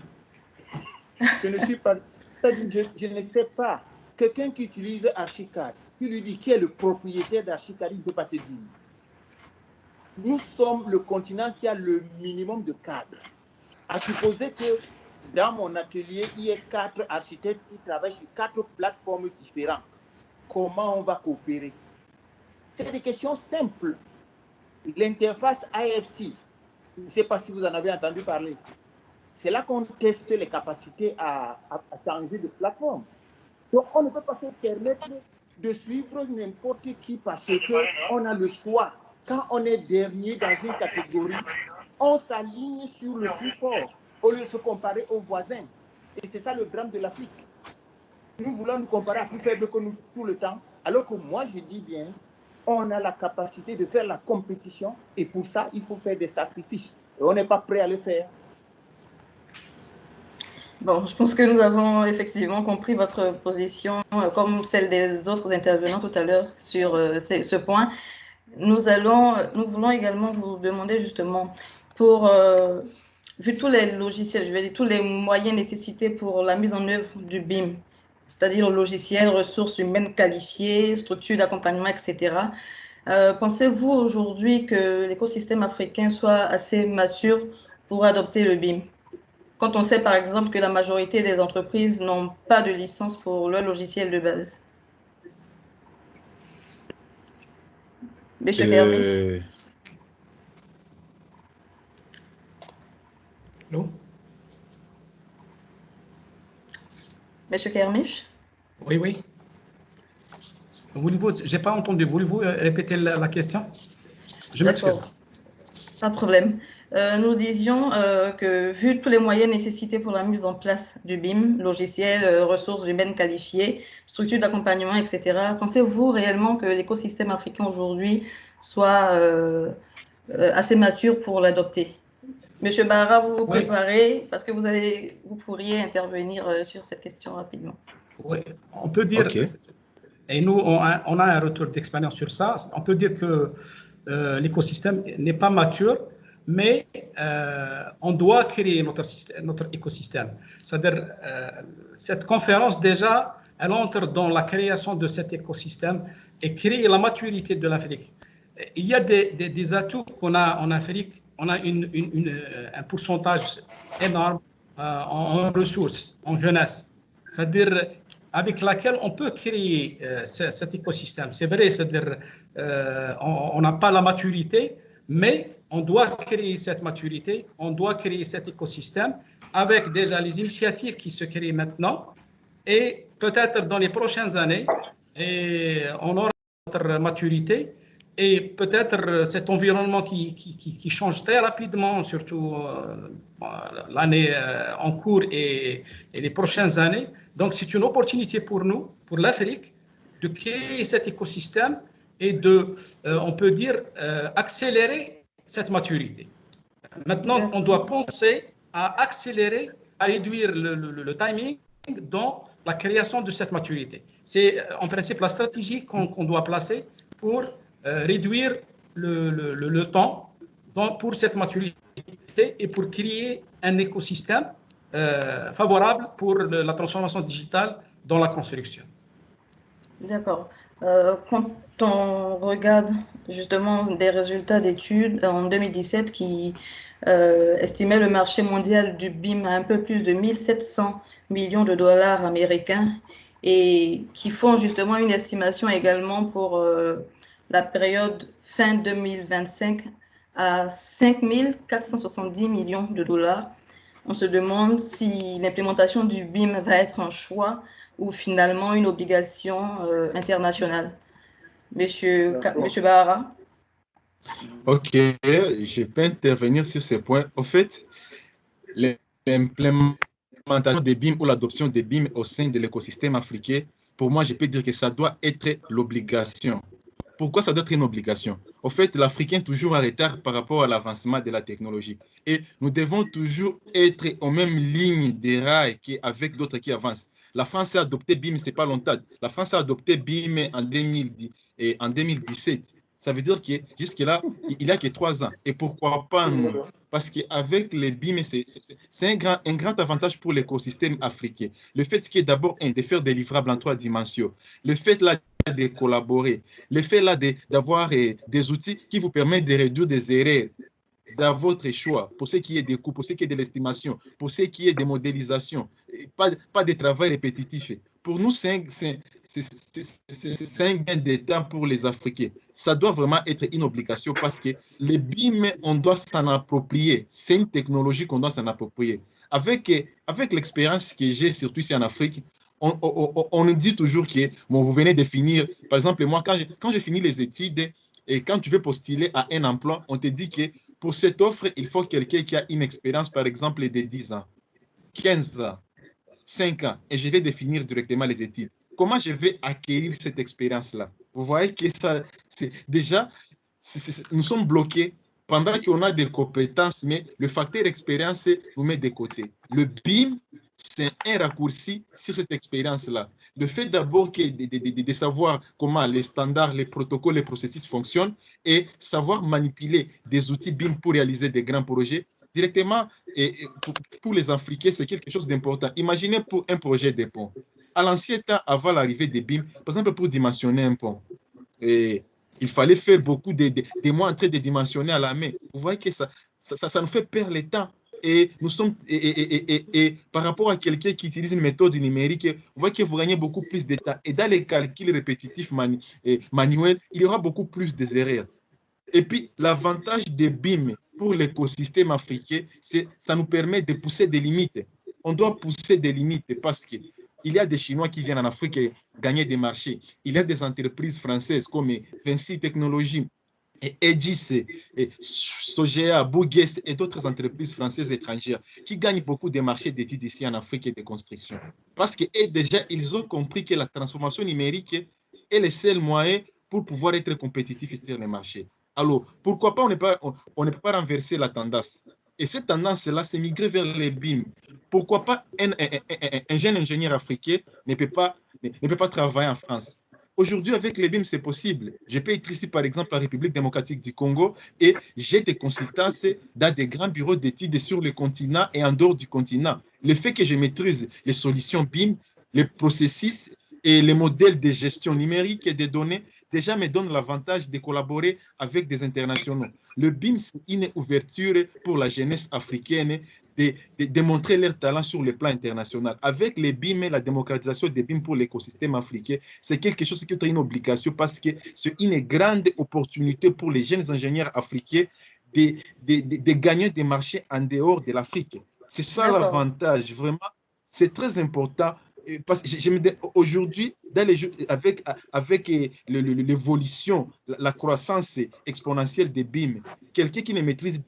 Je ne suis pas... Je ne sais pas. Quelqu'un qui utilise Archicad, qui lui dit qui est le propriétaire d'Archicad, il ne peut pas te dire. Nous sommes le continent qui a le minimum de cadres. À supposer que dans mon atelier, il y ait 4 architectes qui travaillent sur 4 plateformes différentes. Comment on va coopérer? C'est des questions simples. L'interface AFC, je ne sais pas si vous en avez entendu parler. C'est là qu'on teste les capacités à changer de plateforme. Donc, on ne peut pas se permettre de suivre n'importe qui parce qu'on a le choix. Quand on est dernier dans une catégorie, on s'aligne sur le plus fort au lieu de se comparer aux voisins. Et c'est ça le drame de l'Afrique. Nous voulons nous comparer à plus faible que nous tout le temps, alors que moi, je dis bien, on a la capacité de faire la compétition et pour ça, il faut faire des sacrifices. Et on n'est pas prêt à le faire. Bon, je pense que nous avons effectivement compris votre position, comme celle des autres intervenants tout à l'heure sur ce point. Nous voulons également vous demander justement, vu tous les logiciels, je vais dire tous les moyens nécessités pour la mise en œuvre du BIM, c'est-à-dire le logiciel, ressources humaines qualifiées, structures d'accompagnement, etc. Pensez-vous aujourd'hui que l'écosystème africain soit assez mature pour adopter le BIM? Quand on sait par exemple que la majorité des entreprises n'ont pas de licence pour leur logiciel de base. Monsieur Kermiche? Non? Monsieur Kermiche? Oui, oui. Je n'ai pas entendu. Voulez-vous répéter la question? Je m'excuse. Pas de problème. Nous disions que vu tous les moyens nécessités pour la mise en place du BIM, logiciel, ressources humaines qualifiées, structures d'accompagnement, etc., pensez-vous réellement que l'écosystème africain aujourd'hui soit assez mature pour l'adopter? Monsieur Barra, vous vous préparez parce que vous pourriez intervenir sur cette question rapidement. Oui, on peut dire, et nous, on a un retour d'expérience sur ça, on peut dire que l'écosystème n'est pas mature, mais on doit créer notre écosystème. C'est-à-dire, cette conférence, déjà, elle entre dans la création de cet écosystème et créer la maturité de l'Afrique. Il y a des atouts qu'on a en Afrique. On a un pourcentage énorme en ressources, en jeunesse. C'est-à-dire avec laquelle on peut créer cet écosystème. C'est vrai, c'est-à-dire on n'a pas la maturité, mais on doit créer cette maturité, on doit créer cet écosystème avec déjà les initiatives qui se créent maintenant et peut-être dans les prochaines années, et on aura notre maturité et peut-être cet environnement qui change très rapidement, surtout l'année en cours et les prochaines années. Donc, c'est une opportunité pour nous, pour l'Afrique, de créer cet écosystème et de, on peut dire, accélérer cette maturité. Maintenant, on doit penser à accélérer, à réduire le timing dans la création de cette maturité. C'est en principe la stratégie qu'on doit placer pour réduire le temps pour cette maturité et pour créer un écosystème favorable pour la transformation digitale dans la construction. D'accord. Quand on regarde justement des résultats d'études en 2017 qui estimaient le marché mondial du BIM à un peu plus de 1700 millions de dollars américains et qui font justement une estimation également pour la période fin 2025 à 5470 millions de dollars. On se demande si l'implémentation du BIM va être un choix ou finalement une obligation internationale. Monsieur Bahara. Ok, je peux intervenir sur ces points. En fait, l'implémentation des BIM ou l'adoption des BIM au sein de l'écosystème africain, pour moi, je peux dire que ça doit être l'obligation. Pourquoi ça doit être une obligation? En fait, l'Africain est toujours en retard par rapport à l'avancement de la technologie. Et nous devons toujours être aux mêmes lignes des rails qu'avec d'autres qui avancent. La France a adopté BIM, ce n'est pas longtemps. La France a adopté BIM en 2017. Ça veut dire que jusque-là, il n'y a que 3 ans. Et pourquoi pas nous? Parce qu'avec les BIM, c'est un grand avantage pour l'écosystème africain. Le fait qui est d'abord de faire des livrables en 3 dimensions. Le fait là de collaborer. Le fait là d'avoir des outils qui vous permettent de réduire des erreurs dans votre choix, pour ce qui est des coûts, pour ce qui est de l'estimation, pour ce qui est des modélisations, pas de travail répétitif. Pour nous, c'est un gain de temps pour les Africains. Ça doit vraiment être une obligation parce que les BIM, on doit s'en approprier. C'est une technologie qu'on doit s'en approprier. Avec l'expérience que j'ai, surtout ici en Afrique, on nous dit toujours que bon, vous venez de finir. Par exemple, moi, quand j'ai fini les études et quand tu veux postuler à un emploi, on te dit que pour cette offre, il faut quelqu'un qui a une expérience, par exemple, de 10 ans, 15 ans, 5 ans, et je vais définir directement les études. Comment je vais acquérir cette expérience-là? Vous voyez que ça, déjà, nous sommes bloqués pendant qu'on a des compétences, mais le facteur expérience nous met de côté. Le BIM, c'est un raccourci sur cette expérience-là. Le fait d'abord de savoir comment les standards, les protocoles, les processus fonctionnent et savoir manipuler des outils BIM pour réaliser des grands projets, directement, pour les Africains, c'est quelque chose d'important. Imaginez pour un projet de pont. À l'ancien temps, avant l'arrivée des BIM, par exemple, pour dimensionner un pont, il fallait faire beaucoup de mois en train de dimensionner à la main. Vous voyez que ça nous fait perdre le temps. Et nous sommes par rapport à quelqu'un qui utilise une méthode numérique, vous voyez que vous gagnez beaucoup plus de temps. Et dans les calculs répétitifs manuels, il y aura beaucoup plus d'erreurs. Et puis, l'avantage des BIM pour l'écosystème africain, c'est ça nous permet de pousser des limites. On doit pousser des limites parce qu'il y a des Chinois qui viennent en Afrique gagner des marchés. Il y a des entreprises françaises comme Vinci Technologies, et Edis, et Sogea, Bougues et d'autres entreprises françaises étrangères qui gagnent beaucoup de marchés d'études ici en Afrique et de construction. Parce que déjà, ils ont compris que la transformation numérique est le seul moyen pour pouvoir être compétitif sur les marchés. Alors, pourquoi pas on ne peut pas renverser la tendance? Et cette tendance-là, c'est migrer vers les BIM. Pourquoi pas un jeune ingénieur africain ne peut pas travailler en France? Aujourd'hui, avec les BIM, c'est possible. Je peux être ici, par exemple, la République démocratique du Congo et j'ai des consultances dans des grands bureaux d'études sur le continent et en dehors du continent. Le fait que je maîtrise les solutions BIM, les processus et les modèles de gestion numérique et des données, déjà me donne l'avantage de collaborer avec des internationaux. Le BIM, c'est une ouverture pour la jeunesse africaine de montrer leur talent sur le plan international. Avec les BIM et la démocratisation des BIM pour l'écosystème africain, c'est quelque chose qui est une obligation parce que c'est une grande opportunité pour les jeunes ingénieurs africains de gagner des marchés en dehors de l'Afrique. C'est ça l'avantage, vraiment. C'est très important. Parce que aujourd'hui, avec l'évolution, la croissance exponentielle des BIM, quelqu'un qui ne maîtrise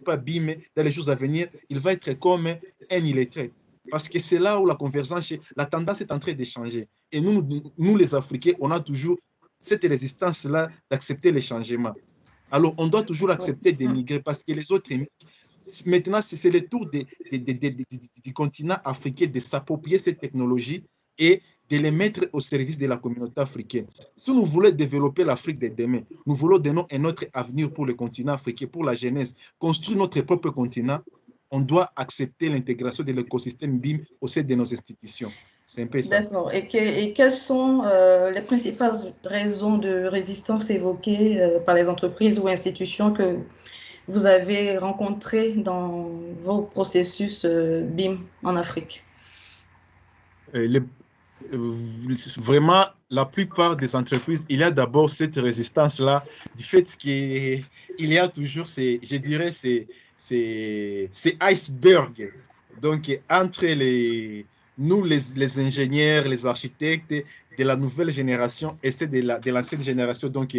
pas BIM dans les jours à venir, il va être comme un illettré. Parce que c'est là où la convergence, la tendance est en train de changer. Et nous les Africains, on a toujours cette résistance-là d'accepter les changements. Alors, on doit toujours accepter d'émigrer parce que les autres émigrent. Maintenant, c'est le tour du continent africain de s'approprier cette technologie et de les mettre au service de la communauté africaine. Si nous voulons développer l'Afrique de demain, nous voulons donner un autre avenir pour le continent africain, pour la jeunesse, construire notre propre continent, on doit accepter l'intégration de l'écosystème BIM au sein de nos institutions. C'est un peu ça. D'accord. Et quelles sont les principales raisons de résistance évoquées par les entreprises ou institutions que vous avez rencontré dans vos processus BIM en Afrique? Vraiment, la plupart des entreprises, il y a d'abord cette résistance-là du fait qu'il y a toujours, je dirais, ces icebergs. Donc, entre nous, les ingénieurs, les architectes de la nouvelle génération et ceux de l'ancienne génération. Donc,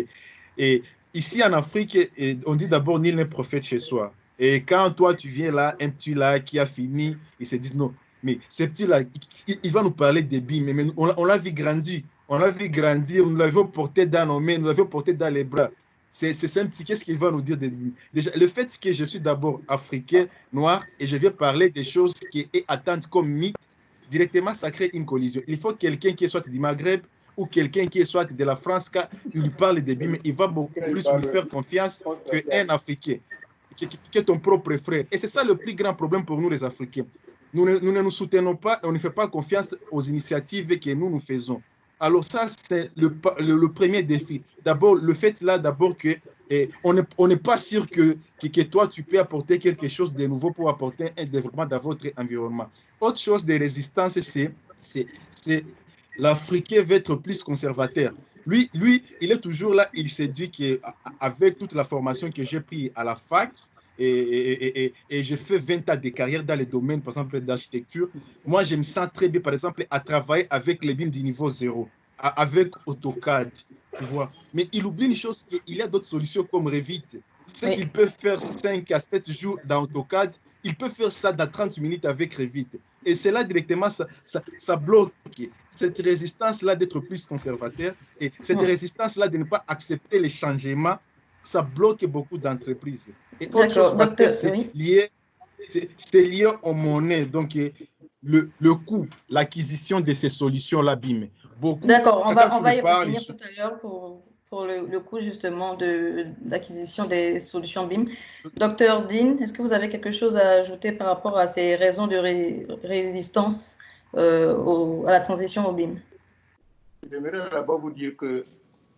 et ici en Afrique, on dit d'abord nul n'est prophète chez soi. Et quand toi, tu viens là, un petit là qui a fini, ils se disent non, mais ce petit-là, il va nous parler des BIM, mais on l'a vu grandir. On l'a vu grandir, nous l'avons porté dans nos mains, nous l'avons porté dans les bras. C'est un petit, qu'est-ce qu'il va nous dire de lui? Déjà, le fait que je suis d'abord africain, noir, et je vais parler des choses qui est attendues comme mythe, directement, ça crée une collision. Il faut quelqu'un qui soit du Maghreb ou quelqu'un qui soit de la France, quand il lui parle des BIM, il va beaucoup plus lui faire confiance qu'un Africain, qui est ton propre frère. Et c'est ça le plus grand problème pour nous, les Africains. Nous ne nous soutenons pas, on ne fait pas confiance aux initiatives que nous faisons. Alors ça, c'est le premier défi. D'abord, le fait là, d'abord que on n'est pas sûr que toi, tu peux apporter quelque chose de nouveau pour apporter un développement dans votre environnement. Autre chose de résistance, c'est l'Africain veut être plus conservateur. Lui, il est toujours là, il se dit qu'avec toute la formation que j'ai prise à la fac, et je fais 20 ans de carrière dans les domaines, par exemple, d'architecture. Moi, je me sens très bien, par exemple, à travailler avec les BIM du niveau 0, avec AutoCAD, tu vois. Mais il oublie une chose, qu'il y a d'autres solutions comme Revit. C'est qu'il peut faire 5 à 7 jours dans AutoCAD, il peut faire ça dans 30 minutes avec Revit. Et c'est là, directement, ça bloque cette résistance-là d'être plus conservateur et cette résistance-là de ne pas accepter les changements. Ça bloque beaucoup d'entreprises. Et autre chose, c'est lié aux monnaies. Donc, le coût, l'acquisition de ces solutions-là, BIM. D'accord, on va y revenir tout à l'heure pour le coût justement d'acquisition des solutions BIM. Docteur Dean, est-ce que vous avez quelque chose à ajouter par rapport à ces raisons de résistance à la transition au BIM? J'aimerais d'abord vous dire que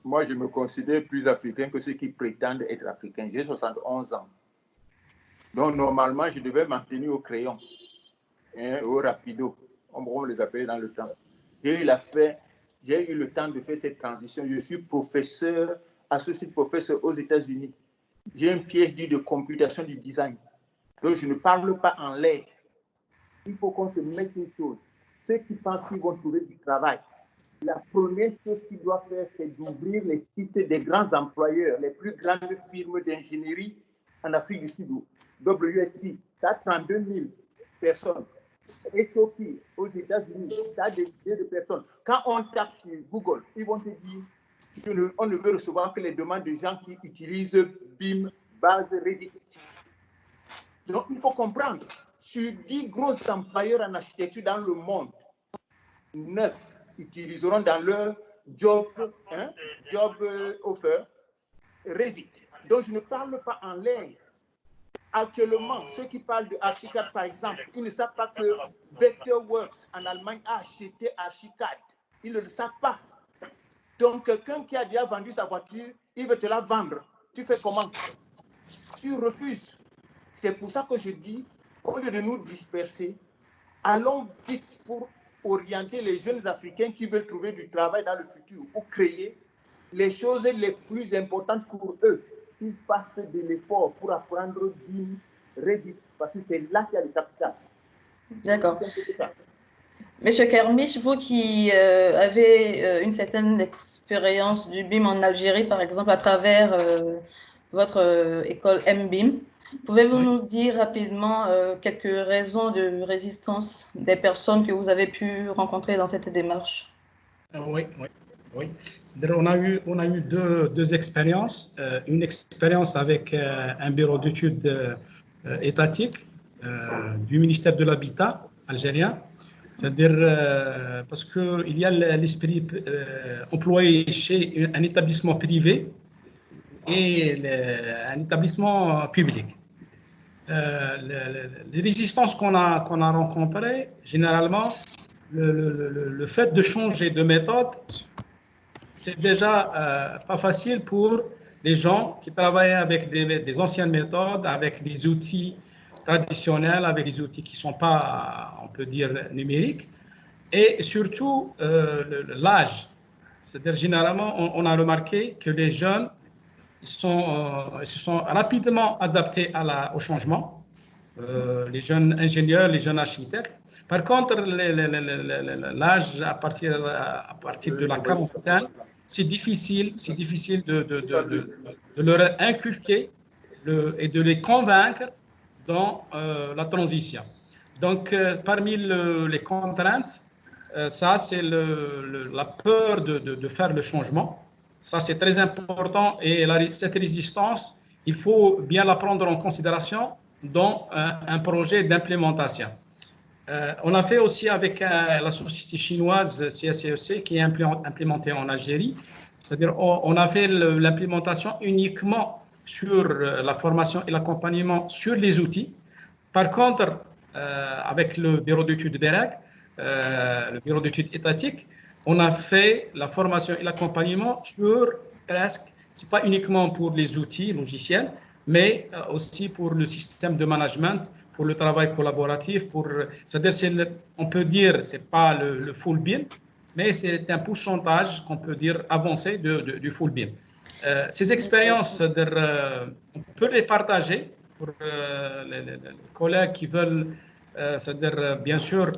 moi, je me considère plus africain que ceux qui prétendent être africains. J'ai 71 ans. Donc, normalement, je devais m'en tenir au crayon, au rapido, on les appelait dans le temps. J'ai eu le temps de faire cette transition. Je suis professeur, associé professeur aux États-Unis. J'ai un PhD de computation du design. Donc, je ne parle pas en l'air. Il faut qu'on se mette une chose. Ceux qui pensent qu'ils vont trouver du travail, la première chose qu'ils doivent faire, c'est d'ouvrir les sites des grands employeurs, les plus grandes firmes d'ingénierie en Afrique du Sud. WSP, ça a 32 000 personnes. Éthiopie, aux États-Unis, ça a des milliers de personnes. Quand on tape sur Google, ils vont te dire qu'on ne veut recevoir que les demandes de gens qui utilisent BIM, base, Revit. Donc, il faut comprendre, sur 10 gros employeurs en architecture dans le monde, 9 utiliseront dans leur job offer Revit. Donc, je ne parle pas en l'air. Actuellement, ceux qui parlent de Archicad, par exemple, ils ne savent pas que Vectorworks en Allemagne a acheté Archicad. Ils ne le savent pas. Donc, quelqu'un qui a déjà vendu sa voiture, il veut te la vendre. Tu fais comment? Tu refuses. C'est pour ça que je dis, au lieu de nous disperser, allons vite pour orienter les jeunes Africains qui veulent trouver du travail dans le futur ou créer les choses les plus importantes pour eux. Ils fassent de l'effort pour apprendre BIM, Revit, parce que c'est là qu'il y a le capital. D'accord. Monsieur Kermiche, vous qui avez une certaine expérience du BIM en Algérie, par exemple, à travers votre école MBIM, pouvez-vous nous dire rapidement quelques raisons de résistance des personnes que vous avez pu rencontrer dans cette démarche? Oui. On a eu deux expériences. Une expérience avec un bureau d'études étatique du ministère de l'Habitat algérien. C'est-à-dire parce qu'il y a l'esprit employé chez un établissement privé et un établissement public. Les résistances qu'on a rencontrées, généralement, le fait de changer de méthode, c'est déjà pas facile pour les gens qui travaillent avec des anciennes méthodes, avec des outils traditionnels, avec des outils qui ne sont pas, on peut dire, numériques. Et surtout, l'âge. C'est-à-dire, généralement, on a remarqué que les jeunes se sont rapidement adaptés au changement. Les jeunes ingénieurs, les jeunes architectes. Par contre, l'âge à partir de la quarantaine, c'est difficile de leur inculquer et de les convaincre dans la transition. Donc, parmi les contraintes, ça, c'est la peur de faire le changement. Ça, c'est très important. Et cette résistance, il faut bien la prendre en considération dans un projet d'implémentation. On a fait aussi avec la société chinoise CSCEC qui est implémentée en Algérie. C'est-à-dire on a fait l'implémentation uniquement sur la formation et l'accompagnement sur les outils. Par contre, avec le bureau d'études BEREC, le bureau d'études étatique, on a fait la formation et l'accompagnement sur presque, c'est pas uniquement pour les outils logiciels, mais aussi pour le système de management, pour le travail collaboratif, c'est-à-dire, on peut dire, c'est pas le full BIM, mais c'est un pourcentage qu'on peut dire avancé du full BIM. Ces expériences, on peut les partager pour les collègues qui veulent, c'est-à-dire, bien sûr,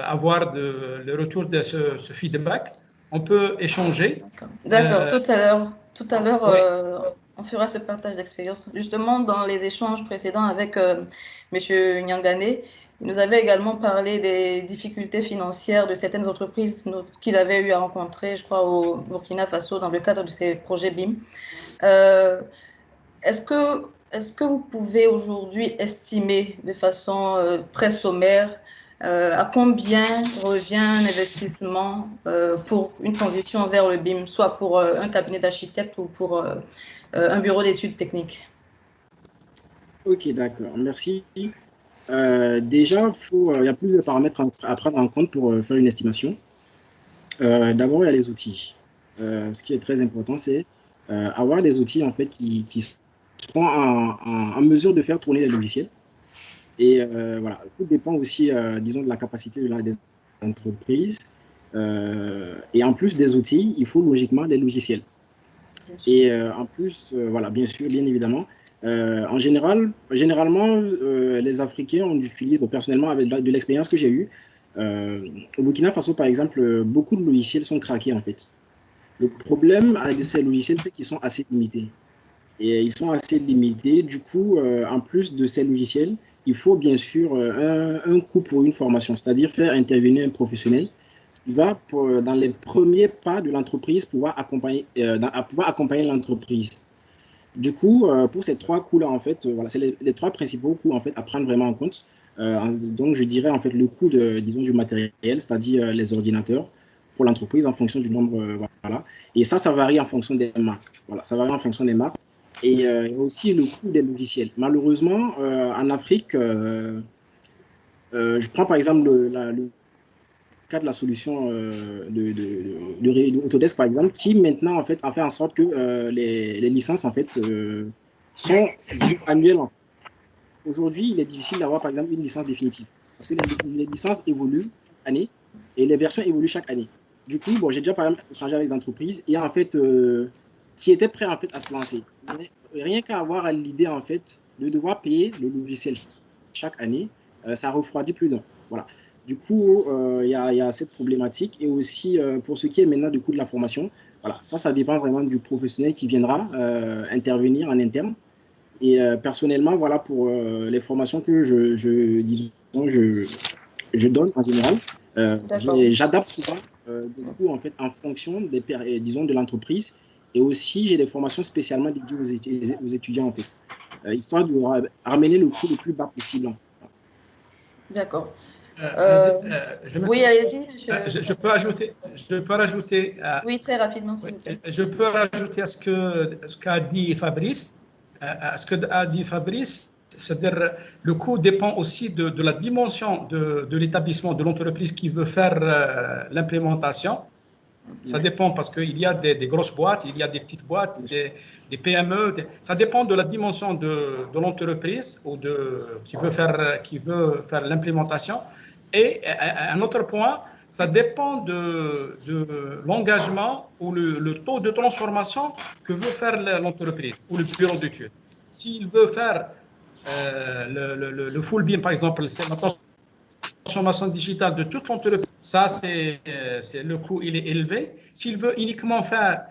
avoir le retour de ce feedback. On peut échanger. D'accord. Tout à l'heure, oui. On fera ce partage d'expérience. Justement, dans les échanges précédents avec M. Nyangane, il nous avait également parlé des difficultés financières de certaines entreprises qu'il avait eu à rencontrer, je crois, au Burkina Faso, dans le cadre de ces projets BIM. Est-ce que vous pouvez aujourd'hui estimer de façon très sommaire à combien revient un investissement pour une transition vers le BIM, soit pour un cabinet d'architecte ou pour un bureau d'études techniques? Ok, d'accord. Merci. Déjà, il y a plusieurs paramètres à prendre en compte pour faire une estimation. D'abord, il y a les outils. Ce qui est très important, c'est avoir des outils en fait, qui seront en mesure de faire tourner les logiciels. Et voilà, tout dépend aussi, disons, de la capacité des entreprises. Et en plus des outils, il faut logiquement des logiciels. Et en plus, voilà, bien sûr, bien évidemment, généralement, les Africains, on utilise, personnellement, avec de l'expérience que j'ai eue, au Burkina Faso, par exemple, beaucoup de logiciels sont craqués, en fait. Le problème de ces logiciels, c'est qu'ils sont assez limités. Et ils sont assez limités. Du coup, en plus de ces logiciels, il faut bien sûr un coût pour une formation, c'est-à-dire faire intervenir un professionnel qui va, dans les premiers pas de l'entreprise, pouvoir accompagner l'entreprise. Du coup, pour ces trois coûts-là, en fait, voilà, c'est les trois principaux coûts en fait, à prendre vraiment en compte. Donc, je dirais en fait le coût disons, du matériel, c'est-à-dire les ordinateurs pour l'entreprise en fonction du nombre. Voilà. Et ça varie en fonction des marques. Voilà, ça varie en fonction des marques. Et aussi le coût des logiciels. Malheureusement, en Afrique, je prends par exemple le cas de la solution de Autodesk, par exemple, qui maintenant en fait, a fait en sorte que les licences en fait, sont annuelles. Aujourd'hui, il est difficile d'avoir par exemple une licence définitive parce que les licences évoluent chaque année et les versions évoluent chaque année. Du coup, bon, j'ai déjà par exemple échangé avec les entreprises et en fait, qui étaient prêts en fait à se lancer. Rien qu'à avoir l'idée en fait de devoir payer le logiciel chaque année, ça refroidit plus d'un. Voilà. Du coup, il y a cette problématique. Et aussi, pour ce qui est maintenant du coût de la formation, voilà, ça dépend vraiment du professionnel qui viendra intervenir en interne. Et personnellement, voilà, pour les formations que je donne en général, j'adapte souvent du coup, en fait, en fonction disons, de l'entreprise. Et aussi, j'ai des formations spécialement dédiées aux étudiants, en fait, histoire de ramener le coût le plus bas possible. En fait. D'accord. Oui, allez-y. Je peux rajouter. Oui, très rapidement. Je peux rajouter à ce qu'a dit Fabrice. C'est-à-dire le coût dépend aussi de la dimension de l'établissement, de l'entreprise qui veut faire l'implémentation. Ça dépend parce qu'il y a des grosses boîtes, il y a des petites boîtes, des PME. Ça dépend de la dimension de l'entreprise ou qui veut faire l'implémentation. Et un autre point, ça dépend de l'engagement ou le taux de transformation que veut faire l'entreprise ou le bureau d'études. S'il veut faire le full BIM, par exemple, c'est la transformation digitale de toute l'entreprise, ça, le coût, il est élevé. S'il veut uniquement faire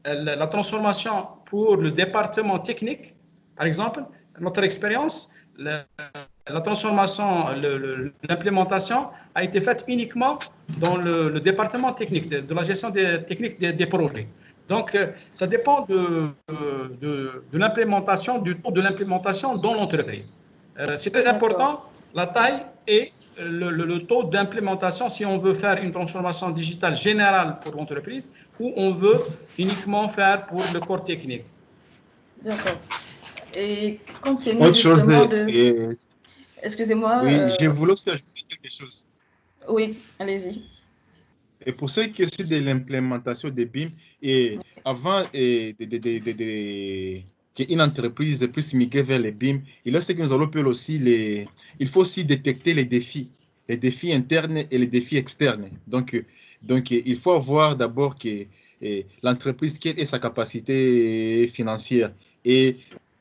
la transformation pour le département technique, par exemple, notre expérience, la transformation, l'implémentation a été faite uniquement dans le département technique, de la gestion des techniques des projets. Donc, ça dépend de l'implémentation, du taux de l'implémentation dans l'entreprise. C'est très important, la taille et le taux d'implémentation si on veut faire une transformation digitale générale pour l'entreprise ou on veut uniquement faire pour le corps technique. D'accord. Et compte tenu justement de... Excusez-moi. Oui, je voulais aussi ajouter quelque chose. Oui, allez-y. Et pour ce qui est de l'implémentation des BIM, et avant qu'une entreprise puisse migrer vers les BIM, il y a ce que nous appelons aussi il faut aussi détecter les défis internes et les défis externes. Donc il faut voir d'abord que l'entreprise, quelle est sa capacité financière. Et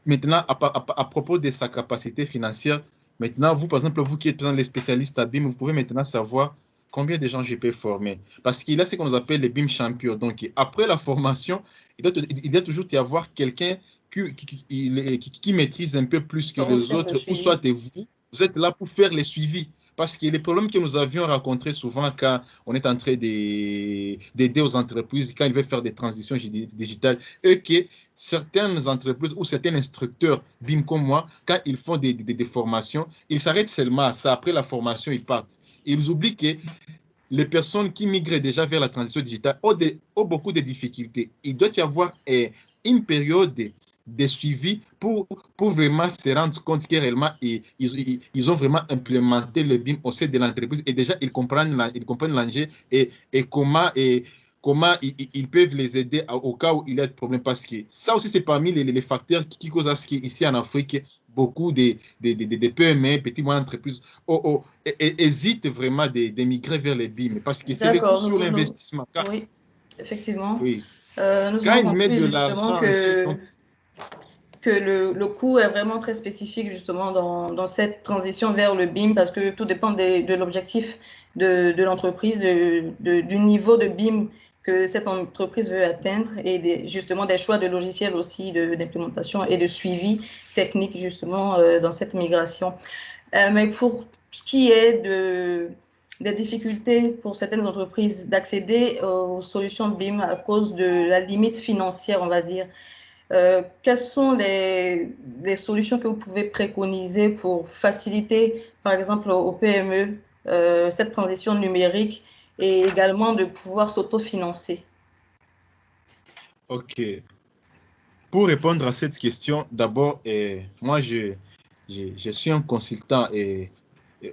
maintenant, à propos de sa capacité financière, maintenant, vous, par exemple, vous qui êtes les spécialistes à BIM, vous pouvez maintenant savoir combien de gens je peux former. Parce qu'il y a ce qu'on appelle les BIM champions. Donc, après la formation, il doit toujours y avoir quelqu'un qui maîtrise un peu plus que les autres, ou soit vous êtes là pour faire les suivis. Parce que les problèmes que nous avions rencontrés souvent quand on est en train d'aider aux entreprises, quand ils veulent faire des transitions digitales, et que certaines entreprises ou certains instructeurs, BIM comme moi, quand ils font des formations, ils s'arrêtent seulement à ça. Après la formation, ils partent. Ils oublient que les personnes qui migrent déjà vers la transition digitale ont beaucoup de difficultés. Il doit y avoir une période de suivi pour vraiment se rendre compte que réellement ils ont vraiment implémenté le BIM au sein de l'entreprise et déjà ils comprennent l'enjeu et comment ils peuvent les aider au cas où il y a des problèmes. Parce que ça aussi, c'est parmi les facteurs qui causent à ce qu'ici en Afrique, beaucoup de PME, petites moyennes entreprises, hésitent vraiment de migrer vers les BIM parce que c'est le coût sur l'investissement. Oui, effectivement. Oui. Nous Quand avons ils mettent compris de justement l'argent, que le coût est vraiment très spécifique justement dans cette transition vers le BIM parce que tout dépend de l'objectif de l'entreprise, du niveau de BIM que cette entreprise veut atteindre et justement des choix de logiciels aussi d'implémentation et de suivi technique justement dans cette migration. Mais pour ce qui est des difficultés pour certaines entreprises d'accéder aux solutions BIM à cause de la limite financière, on va dire, quelles sont les solutions que vous pouvez préconiser pour faciliter, par exemple, aux PME, cette transition numérique et également de pouvoir s'autofinancer? OK. Pour répondre à cette question, d'abord, moi, je suis un consultant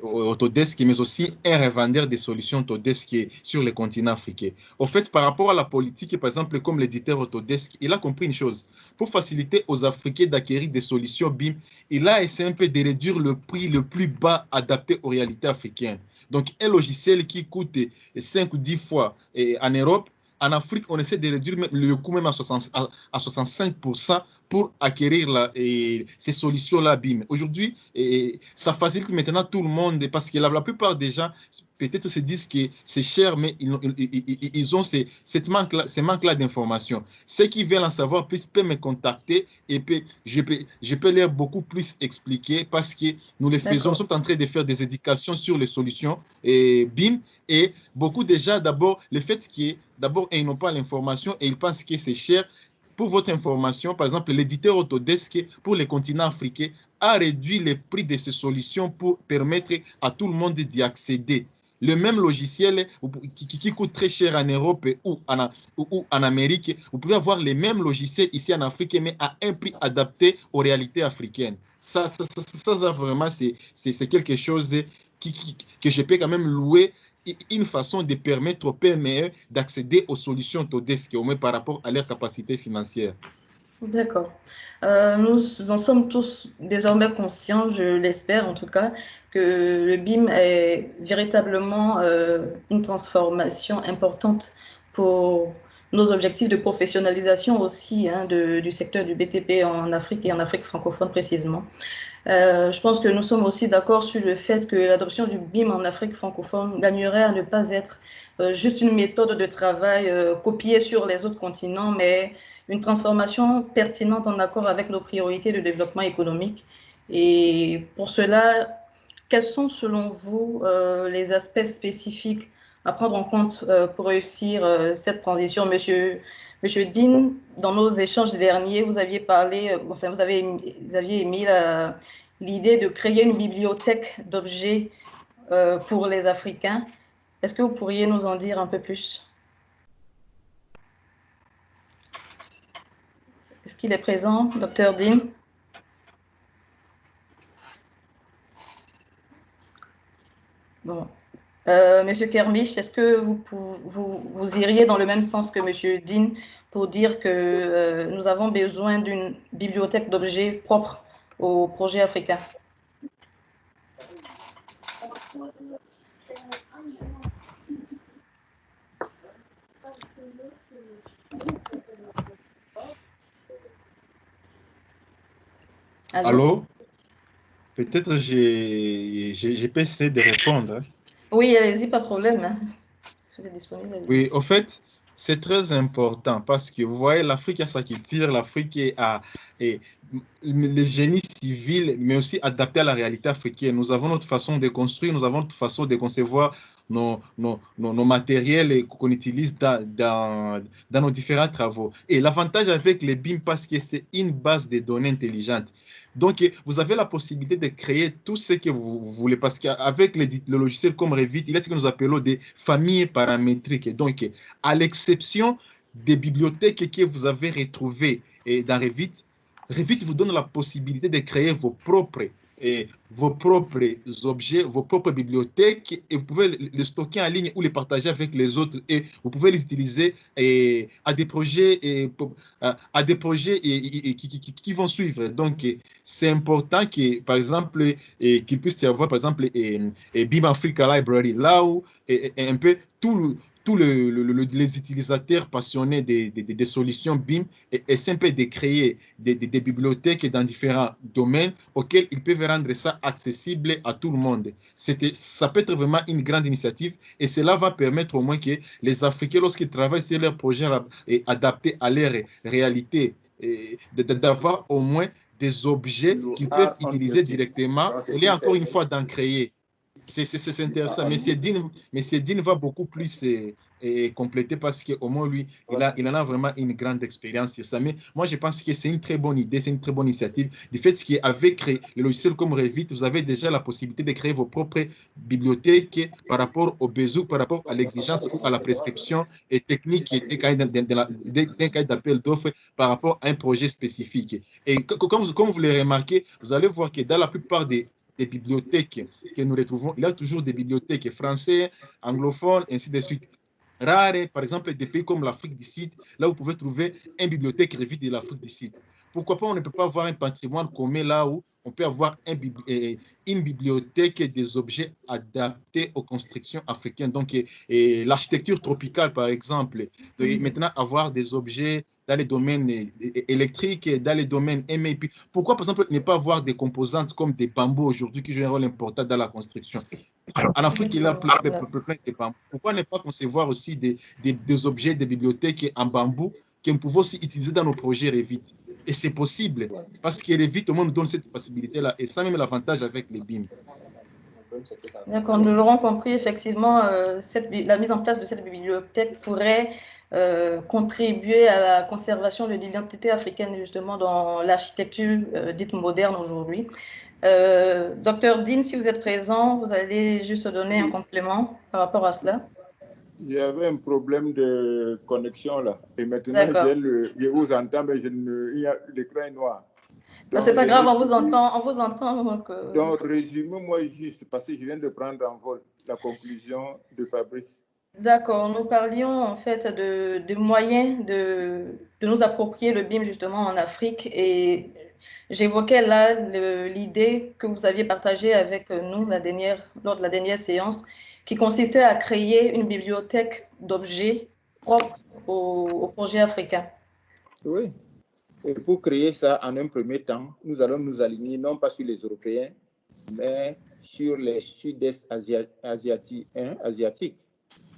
Autodesk, mais aussi un revendeur des solutions Autodesk sur le continent africain. Au fait, par rapport à la politique, par exemple, comme l'éditeur Autodesk, il a compris une chose. Pour faciliter aux Africains d'acquérir des solutions BIM, il a essayé un peu de réduire le prix le plus bas adapté aux réalités africaines. Donc, un logiciel qui coûte 5 ou 10 fois en Europe, en Afrique, on essaie de réduire le coût même à 65% pour acquérir ces solutions-là BIM. Aujourd'hui, ça facilite maintenant tout le monde parce que la plupart des gens peut-être se disent que c'est cher, mais ils ont ces manques-là d'informations. Ceux qui veulent en savoir plus peuvent me contacter et je peux leur beaucoup plus expliquer parce que nous les faisons, nous sommes en train de faire des éducations sur les solutions BIM et beaucoup déjà, d'abord, le fait que d'abord, ils n'ont pas l'information et ils pensent que c'est cher. Pour votre information, par exemple, l'éditeur Autodesk pour les continents africains a réduit les prix de ces solutions pour permettre à tout le monde d'y accéder. Le même logiciel qui coûte très cher en Europe ou en Amérique, vous pouvez avoir les mêmes logiciels ici en Afrique, mais à un prix adapté aux réalités africaines. Ça vraiment, c'est quelque chose que je peux quand même louer, une façon de permettre aux PME d'accéder aux solutions Autodesk, au moins par rapport à leur capacité financière. D'accord. Nous en sommes tous désormais conscients, je l'espère en tout cas, que le BIM est véritablement une transformation importante pour nos objectifs de professionnalisation aussi du secteur du BTP en Afrique et en Afrique francophone précisément. Je pense que nous sommes aussi d'accord sur le fait que l'adoption du BIM en Afrique francophone gagnerait à ne pas être juste une méthode de travail copiée sur les autres continents, mais une transformation pertinente en accord avec nos priorités de développement économique. Et pour cela, quels sont selon vous les aspects spécifiques à prendre en compte pour réussir cette transition, Monsieur Dean? Dans nos échanges derniers, vous aviez parlé, enfin, vous aviez émis l'idée de créer une bibliothèque d'objets pour les Africains. Est-ce que vous pourriez nous en dire un peu plus? Est-ce qu'il est présent, Dr Dean? Bon. Monsieur Kermiche, est-ce que vous iriez dans le même sens que Monsieur Dean pour dire que nous avons besoin d'une bibliothèque d'objets propre au projet africain? Allô? Peut-être je peux essayer de répondre. Oui, allez-y, pas de problème. Si vous êtes disponible, allez-y. Oui, au fait, C'est très important parce que vous voyez, l'Afrique a sa culture, l'Afrique et le génie civil, mais aussi adapté à la réalité africaine. Nous avons notre façon de construire, nous avons notre façon de concevoir nos matériels qu'on utilise dans nos différents travaux. Et l'avantage avec les BIM, parce que c'est une base de données intelligentes. Donc, vous avez la possibilité de créer tout ce que vous voulez, parce qu'avec le logiciel comme Revit, il y a ce que nous appelons des familles paramétriques. Donc, à l'exception des bibliothèques que vous avez retrouvées dans Revit, Revit vous donne la possibilité de créer vos propres objets, vos propres bibliothèques, et vous pouvez les stocker en ligne ou les partager avec les autres, et vous pouvez les utiliser à des projets, qui vont suivre. Donc, c'est important que, par exemple, qu'il puisse y avoir, par exemple, BIM Africa Library, là où un peu tous les utilisateurs passionnés des solutions BIM essaient un peu de créer des bibliothèques dans différents domaines auxquels ils peuvent rendre ça accessible à tout le monde. Ça peut être vraiment une grande initiative et cela va permettre au moins que les Africains, lorsqu'ils travaillent sur leurs projets adaptés à leur réalité, d'avoir au moins des objets qu'ils peuvent utiliser directement. Il y a encore une fois d'en créer. C'est intéressant. Mais Dean va beaucoup plus compléter parce qu'au moins, lui, il en a vraiment une grande expérience sur ça. Mais moi, je pense que c'est une très bonne idée, c'est une très bonne initiative. Du fait qu'avec le logiciel comme Revit, vous avez déjà la possibilité de créer vos propres bibliothèques par rapport aux besoins, par rapport à l'exigence ou à la prescription et technique d'un cas d'appel d'offres par rapport à un projet spécifique. Et comme vous le remarquez, vous allez voir que dans la plupart des bibliothèques que nous retrouvons, il y a toujours des bibliothèques françaises, anglophones, ainsi de suite. Rares, par exemple, des pays comme l'Afrique du Sud, là vous pouvez trouver une bibliothèque Revit de l'Afrique du Sud. Pourquoi pas on ne peut pas avoir un patrimoine commun là où on peut avoir une bibliothèque des objets adaptés aux constructions africaines. Donc, l'architecture tropicale, par exemple, maintenant avoir des objets dans les domaines électriques, dans les domaines MAP. Pourquoi, par exemple, ne pas avoir des composantes comme des bambous aujourd'hui qui jouent un rôle important dans la construction? En Afrique, il y a plein de bambous. Pourquoi ne pas concevoir aussi des objets, des bibliothèques en bambou que nous pouvons aussi utiliser dans nos projets Revit? Et c'est possible, parce que Revit, au moins, nous donne cette possibilité-là. Et ça, même l'avantage avec les BIM. D'accord, nous l'aurons compris, effectivement, la mise en place de cette bibliothèque pourrait contribuer à la conservation de l'identité africaine, justement, dans l'architecture dite moderne aujourd'hui. Docteur Dean, si vous êtes présent, vous allez juste donner un complément par rapport à cela. J'avais un problème de connexion là. Et maintenant, je vous entends, mais l'écran est noir. C'est pas grave, on vous entend. Donc, résumez-moi juste, parce que je viens de prendre en vol la conclusion de Fabrice. D'accord, nous parlions en fait de moyens de nous approprier le BIM justement en Afrique et j'évoquais là l'idée que vous aviez partagée avec nous lors de la dernière séance qui consistait à créer une bibliothèque d'objets propres au projet africain. Oui, et pour créer ça en un premier temps, nous allons nous aligner non pas sur les Européens, mais sur les sud-est asiatiques.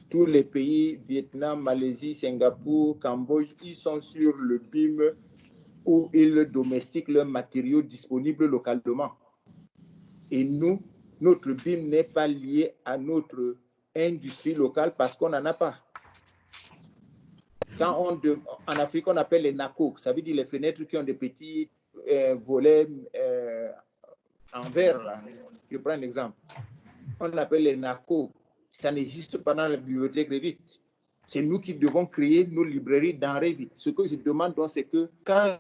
Tous les pays, Vietnam, Malaisie, Singapour, Cambodge, ils sont sur le BIM où ils domestiquent leurs matériaux disponibles localement. Et nous, notre BIM n'est pas lié à notre industrie locale parce qu'on n'en a pas. En Afrique, on appelle les NACO, ça veut dire les fenêtres qui ont des petits volets en verre. Là. Je prends un exemple. On appelle les NACO. Ça n'existe pas dans la bibliothèque Revit. C'est nous qui devons créer nos librairies dans Revit. Ce que je demande donc, c'est que quand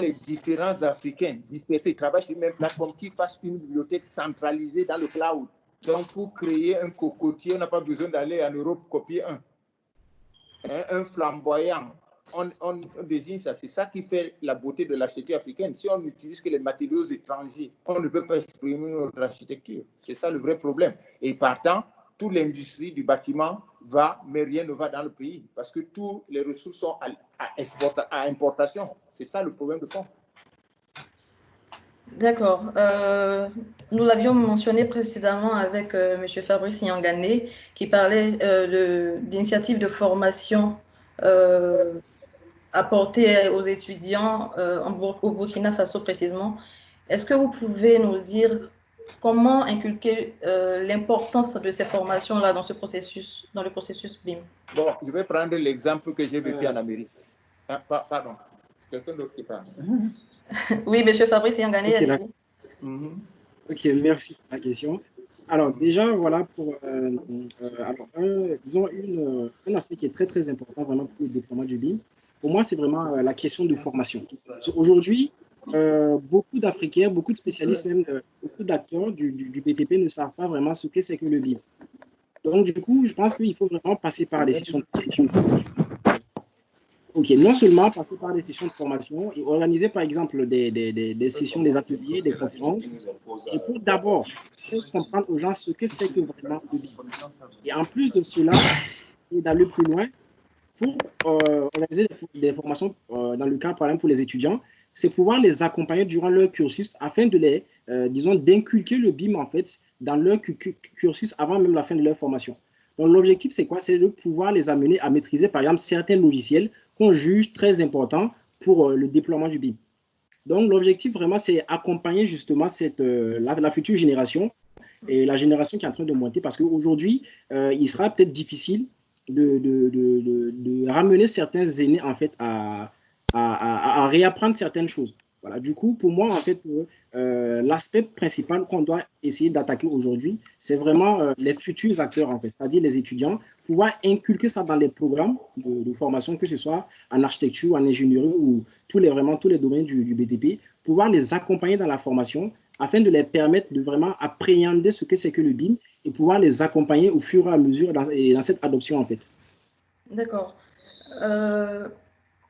les différents Africains dispersés travaillent sur une même plateforme, qu'ils fassent une bibliothèque centralisée dans le cloud. Donc, pour créer un cocotier, on n'a pas besoin d'aller en Europe copier un flamboyant. On désigne ça. C'est ça qui fait la beauté de l'architecture africaine. Si on n'utilise que les matériaux étrangers, on ne peut pas exprimer notre architecture. C'est ça le vrai problème. Et partant, toute l'industrie du bâtiment va, mais rien ne va dans le pays parce que toutes les ressources sont à importation. C'est ça le problème de fond. D'accord. Nous l'avions mentionné précédemment avec M. Fabrice Nyangane qui parlait d'initiatives de formation apporter aux étudiants au Burkina Faso précisément. Est-ce que vous pouvez nous dire comment inculquer l'importance de ces formations-là dans le processus BIM? Bon, je vais prendre l'exemple que j'ai vécu en Amérique. Ah, pardon, quelqu'un d'autre qui parle. Oui, M. Fabrice Yangané, okay, allez-y. Ok, merci pour la question. Alors déjà, voilà, disons un aspect qui est très très important vraiment pour le déploiement du BIM. Pour moi, c'est vraiment la question de formation. Aujourd'hui, beaucoup d'Africains, beaucoup de spécialistes, même beaucoup d'acteurs du BTP ne savent pas vraiment ce que c'est que le BIM. Donc du coup, je pense qu'il faut vraiment passer par des sessions de formation. Ok, non seulement passer par des sessions de formation et organiser par exemple des sessions, des ateliers, des conférences, et pour d'abord faire comprendre aux gens ce que c'est que vraiment le BIM. Et en plus de cela, c'est d'aller plus loin pour organiser des formations dans le cas, par exemple, pour les étudiants, c'est pouvoir les accompagner durant leur cursus afin de les, disons, d'inculquer le BIM en fait dans leur cursus avant même la fin de leur formation. Donc l'objectif, c'est quoi? C'est de pouvoir les amener à maîtriser, par exemple, certains logiciels qu'on juge très importants pour le déploiement du BIM. Donc l'objectif, vraiment, c'est accompagner justement la future génération et la génération qui est en train de monter parce qu'aujourd'hui, il sera peut-être difficile de ramener certains aînés en fait à réapprendre certaines choses. Voilà. Du coup, pour moi, en fait, l'aspect principal qu'on doit essayer d'attaquer aujourd'hui, c'est vraiment les futurs acteurs, en fait, c'est-à-dire les étudiants, pouvoir inculquer ça dans les programmes de formation, que ce soit en architecture, en ingénierie ou tous les domaines du BTP, pouvoir les accompagner dans la formation afin de les permettre de vraiment appréhender ce que c'est que le BIM et pouvoir les accompagner au fur et à mesure dans cette adoption, en fait. D'accord.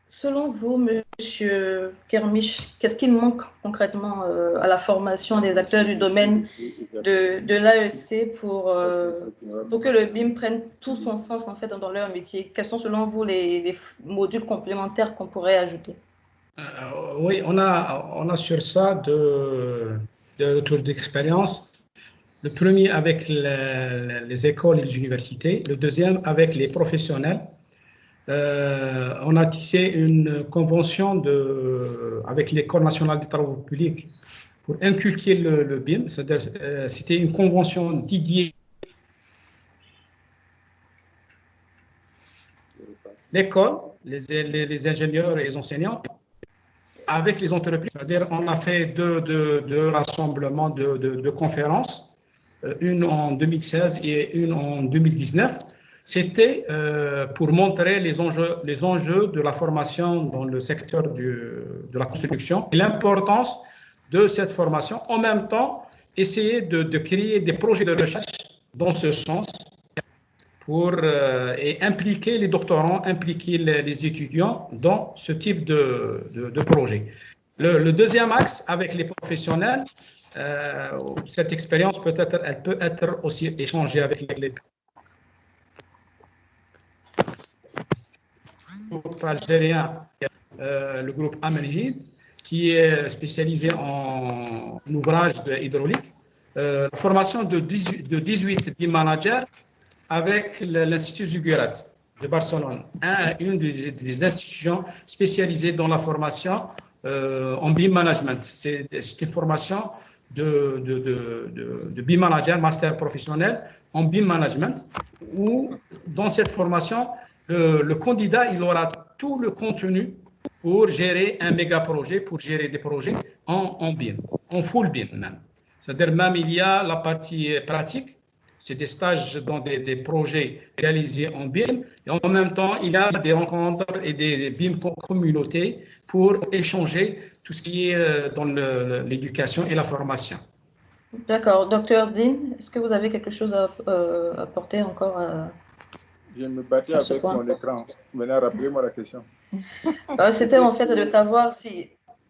Selon vous, Monsieur Kermiche, qu'est-ce qu'il manque concrètement à la formation des acteurs du domaine de l'AEC pour que le BIM prenne tout son sens en fait dans leur métier? Quels sont selon vous les modules complémentaires qu'on pourrait ajouter? Oui, on a sur ça deux retours d'expérience. Le premier avec les écoles et les universités, le deuxième avec les professionnels. On a tissé une convention avec l'École nationale des travaux publics pour inculquer le BIM. C'est-à-dire, c'était une convention dédiée l'école, les ingénieurs et les enseignants avec les entreprises. C'est-à-dire, on a fait deux rassemblements de conférences, une en 2016 et une en 2019. C'était pour montrer les enjeux de la formation dans le secteur de la construction et l'importance de cette formation. En même temps, essayer de créer des projets de recherche dans ce sens et impliquer les doctorants, impliquer les étudiants dans ce type de projet. Le deuxième axe, avec les professionnels, cette expérience elle peut être aussi échangée avec les groupes algériens, le groupe Amenhid, qui est spécialisé en ouvrage hydraulique. La formation de 18 BIM managers avec l'Institut Zuguerat de Barcelone, une des institutions spécialisées dans la formation en BIM management. C'est une formation de BIM manager, master professionnel en BIM management, où dans cette formation, le candidat il aura tout le contenu pour gérer un méga projet, pour gérer des projets en BIM, en full BIM même. C'est-à-dire même il y a la partie pratique, c'est des stages dans des projets réalisés en BIM, et en même temps, il y a des rencontres et des BIM communautés pour échanger tout ce qui est dans l'éducation et la formation. D'accord. Docteur Dean, est-ce que vous avez quelque chose à apporter encore Je me battais avec mon écran. Maintenant, rappelez-moi la question. C'était en fait de savoir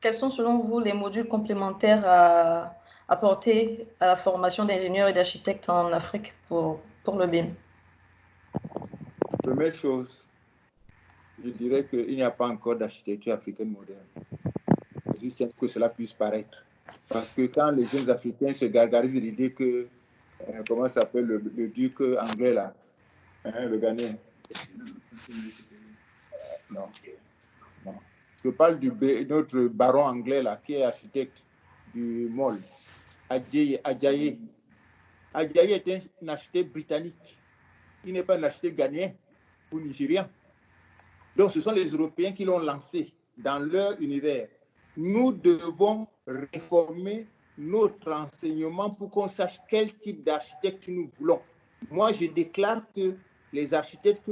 quels sont selon vous les modules complémentaires à apporter à la formation d'ingénieurs et d'architectes en Afrique pour le BIM. Première chose, je dirais qu'il n'y a pas encore d'architecture africaine moderne. Aussi simple que cela puisse paraître. Parce que quand les jeunes Africains se gargarisent l'idée que, comment s'appelle le duc anglais là, le Ghanéen, Non. Non. Je parle de notre baron anglais là, qui est architecte du Mall, Adjaye. Adjaye est un architecte britannique. Il n'est pas un architecte ghanéen ou nigérien. Donc, ce sont les Européens qui l'ont lancé dans leur univers. Nous devons réformer notre enseignement pour qu'on sache quel type d'architecte nous voulons. Moi, je déclare que les architectes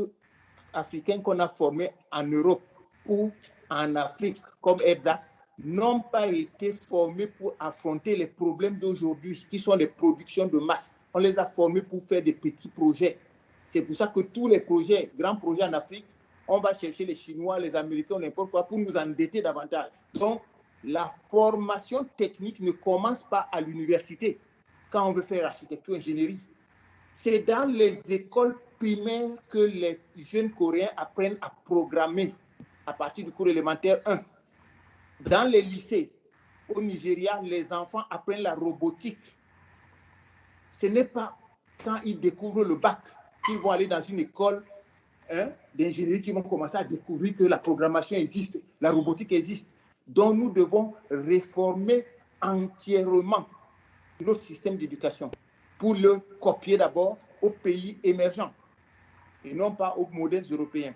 africains qu'on a formés en Europe ou en Afrique, comme Erzas, n'ont pas été formés pour affronter les problèmes d'aujourd'hui, qui sont les productions de masse. On les a formés pour faire des petits projets. C'est pour ça que tous les projets, grands projets en Afrique, on va chercher les Chinois, les Américains, n'importe quoi, pour nous endetter davantage. Donc, la formation technique ne commence pas à l'université quand on veut faire architecture, ingénierie. C'est dans les écoles primaires que les jeunes Coréens apprennent à programmer à partir du cours élémentaire 1. Dans les lycées, au Nigeria, les enfants apprennent la robotique. Ce n'est pas quand ils découvrent le bac qu'ils vont aller dans une école d'ingénierie qu'ils vont commencer à découvrir que la programmation existe, la robotique existe. Donc, nous devons réformer entièrement notre système d'éducation pour le copier d'abord aux pays émergents et non pas aux modèles européens.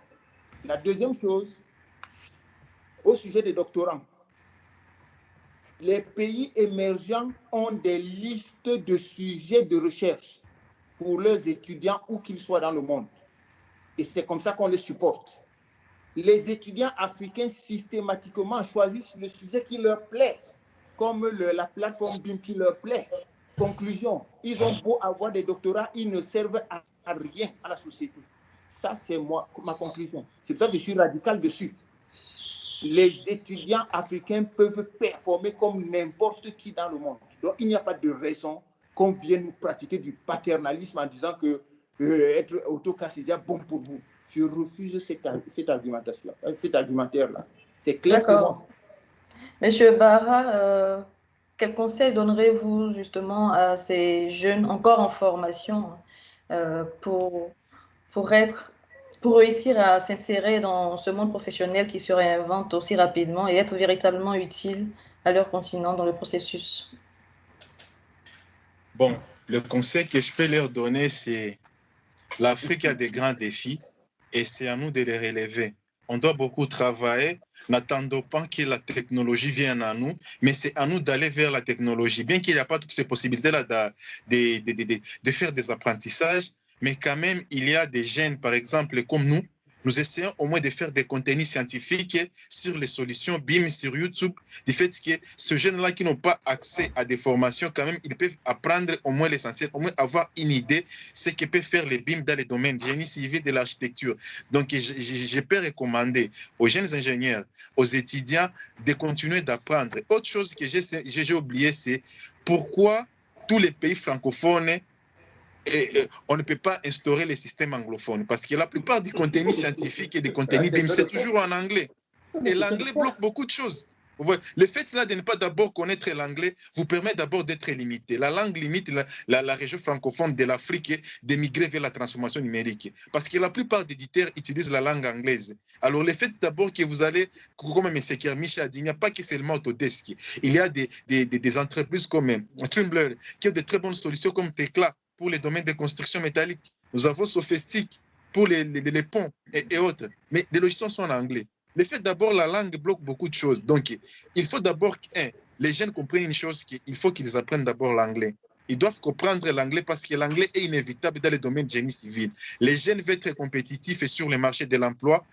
La deuxième chose, au sujet des doctorants, les pays émergents ont des listes de sujets de recherche pour leurs étudiants où qu'ils soient dans le monde. Et c'est comme ça qu'on les supporte. Les étudiants africains systématiquement choisissent le sujet qui leur plaît, comme la plateforme BIM qui leur plaît. Conclusion, ils ont beau avoir des doctorats, ils ne servent à rien à la société. Ça, c'est ma conclusion. C'est pour ça que je suis radical dessus. Les étudiants africains peuvent performer comme n'importe qui dans le monde. Donc, il n'y a pas de raison qu'on vienne nous pratiquer du paternalisme en disant que être autocar, c'est déjà bon pour vous. Je refuse cette argumentation, cet argumentaire-là. C'est clair pour moi. Monsieur Barra, quel conseil donnerez-vous justement à ces jeunes encore en formation pour réussir à s'insérer dans ce monde professionnel qui se réinvente aussi rapidement et être véritablement utile à leur continent dans le processus? Bon, le conseil que je peux leur donner, c'est l'Afrique a des grands défis et c'est à nous de les relever. On doit beaucoup travailler, n'attendons pas que la technologie vienne à nous, mais c'est à nous d'aller vers la technologie. Bien qu'il n'y a pas toutes ces possibilités-là de faire des apprentissages, mais quand même, il y a des jeunes, par exemple, comme nous essayons au moins de faire des contenus scientifiques sur les solutions BIM sur YouTube, du fait que ces jeunes-là qui n'ont pas accès à des formations, quand même, ils peuvent apprendre au moins l'essentiel, au moins avoir une idée de ce que peut faire les BIM dans les domaines génie civil de l'architecture. Donc, je peux recommander aux jeunes ingénieurs, aux étudiants de continuer d'apprendre. Autre chose que j'ai oublié, c'est pourquoi tous les pays francophones on ne peut pas instaurer les systèmes anglophones parce que la plupart du contenu scientifique et des contenus BIM, c'est toujours en anglais. Et l'anglais bloque beaucoup de choses. Le fait là de ne pas d'abord connaître l'anglais vous permet d'abord d'être limité. La langue limite la région francophone de l'Afrique d'émigrer vers la transformation numérique. Parce que la plupart des éditeurs utilisent la langue anglaise. Alors le fait d'abord que vous allez, comme M. Kermiche a dit, il n'y a pas que seulement Autodesk. Il y a des entreprises comme Trimble qui ont de très bonnes solutions comme Tekla pour les domaines de construction métallique. Nous avons Sophistic pour les ponts et autres. Mais les logiciels sont en anglais. Le fait d'abord, la langue bloque beaucoup de choses. Donc, il faut d'abord que les jeunes comprennent une chose, qu'il faut qu'ils apprennent d'abord l'anglais. Ils doivent comprendre l'anglais parce que l'anglais est inévitable dans le domaine de génie civil. Les jeunes veulent être compétitifs et sur le marché de l'emploi.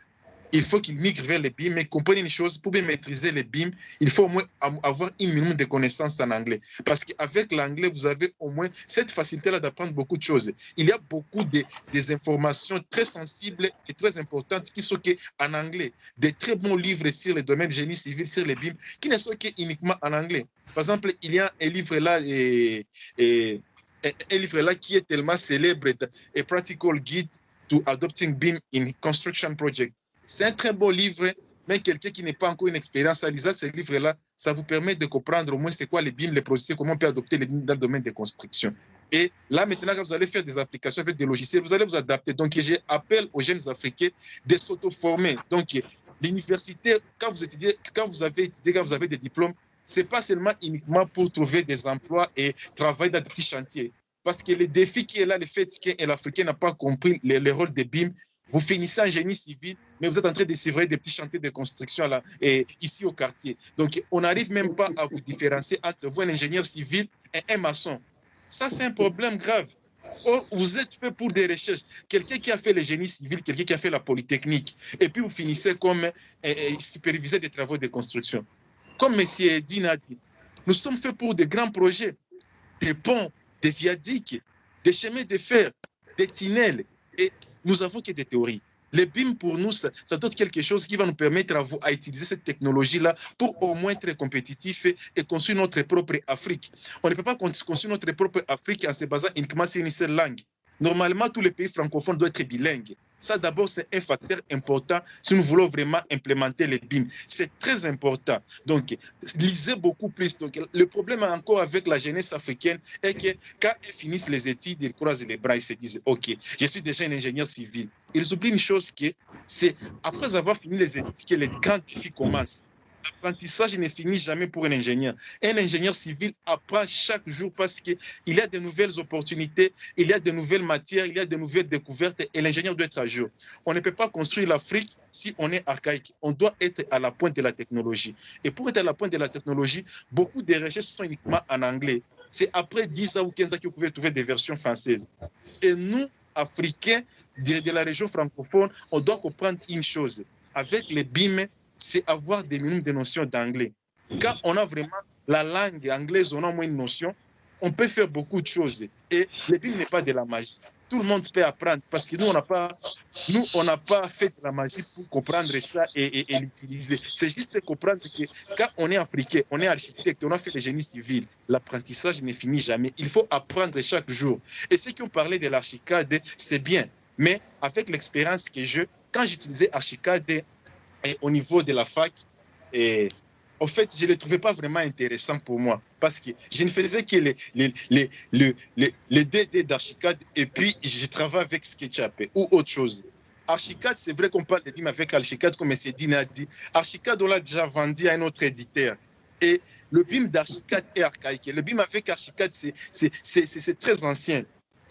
Il faut qu'ils migrent vers les BIM, mais comprennent une chose, pour bien maîtriser les BIM, il faut au moins avoir un minimum de connaissances en anglais. Parce qu'avec l'anglais, vous avez au moins cette facilité-là d'apprendre beaucoup de choses. Il y a beaucoup des informations très sensibles et très importantes qui sont en anglais. Des très bons livres sur le domaine de génie civil, sur les BIM, qui ne sont uniquement en anglais. Par exemple, il y a un livre là, un livre là qui est tellement célèbre, A Practical Guide to Adopting BIM in Construction Project. C'est un très beau livre, mais quelqu'un qui n'est pas encore une expérience à lire ce livre-là, ça vous permet de comprendre au moins c'est quoi les BIM, les processus, comment on peut adopter les BIM dans le domaine des constructions. Et là, maintenant, quand vous allez faire des applications avec des logiciels, vous allez vous adapter. Donc, j'appelle aux jeunes Africains de s'auto-former. Donc, l'université, quand vous avez étudié, quand vous avez des diplômes, ce n'est pas seulement uniquement pour trouver des emplois et travailler dans des petits chantiers. Parce que le défi qui est là, le fait que l'Africain n'a pas compris le rôle des BIM, vous finissez en génie civil, mais vous êtes en train de suivre des petits chantiers de construction là, et ici au quartier. Donc, on n'arrive même pas à vous différencier entre vous, un ingénieur civil, et un maçon. Ça, c'est un problème grave. Or, vous êtes fait pour des recherches. Quelqu'un qui a fait le génie civil, quelqu'un qui a fait la polytechnique, et puis vous finissez comme superviseur des travaux de construction. Comme M. Edine a dit, nous sommes faits pour de grands projets, des ponts, des viaducs, des chemins de fer, des tunnels, et nous avons que des théories. Le BIM, pour nous, ça doit être quelque chose qui va nous permettre à utiliser cette technologie-là pour au moins être compétitif et construire notre propre Afrique. On ne peut pas construire notre propre Afrique en se basant uniquement sur une seule langue. Normalement, tous les pays francophones doivent être bilingues. Ça, d'abord, c'est un facteur important si nous voulons vraiment implémenter les BIM. C'est très important. Donc, lisez beaucoup plus. Donc, le problème encore avec la jeunesse africaine est que quand ils finissent les études, ils croisent les bras, ils se disent « Ok, je suis déjà un ingénieur civil ». Ils oublient une chose que c'est après avoir fini les études que les grands défis commencent. L'apprentissage ne finit jamais pour un ingénieur. Un ingénieur civil apprend chaque jour parce qu'il y a de nouvelles opportunités, il y a de nouvelles matières, il y a de nouvelles découvertes et l'ingénieur doit être à jour. On ne peut pas construire l'Afrique si on est archaïque. On doit être à la pointe de la technologie. Et pour être à la pointe de la technologie, beaucoup de recherches sont uniquement en anglais. C'est après 10 ans ou 15 ans que vous pouvez trouver des versions françaises. Et nous, Africains de la région francophone, on doit comprendre une chose. Avec les BIM, c'est avoir des minimums de notions d'anglais. Quand on a vraiment la langue anglaise, on a au moins une notion, on peut faire beaucoup de choses. Et le BIM n'est pas de la magie. Tout le monde peut apprendre parce que nous, on n'a pas fait de la magie pour comprendre ça et l'utiliser. C'est juste comprendre que quand on est africain, on est architecte, on a fait le génie civil, l'apprentissage ne finit jamais. Il faut apprendre chaque jour. Et ceux qui ont parlé de l'Archicad, c'est bien. Mais avec l'expérience que j'ai, quand j'utilisais Archicad, et au niveau de la fac, et en fait, je ne le trouvais pas vraiment intéressant pour moi parce que je ne faisais que les DD d'Archicad et puis je travaille avec SketchUp ou autre chose. Archicad, c'est vrai qu'on parle de BIM avec Archicad, comme M. Dine a dit. Archicad, on l'a déjà vendu à un autre éditeur. Et le BIM d'Archicad est archaïque. Le BIM avec Archicad, c'est très ancien.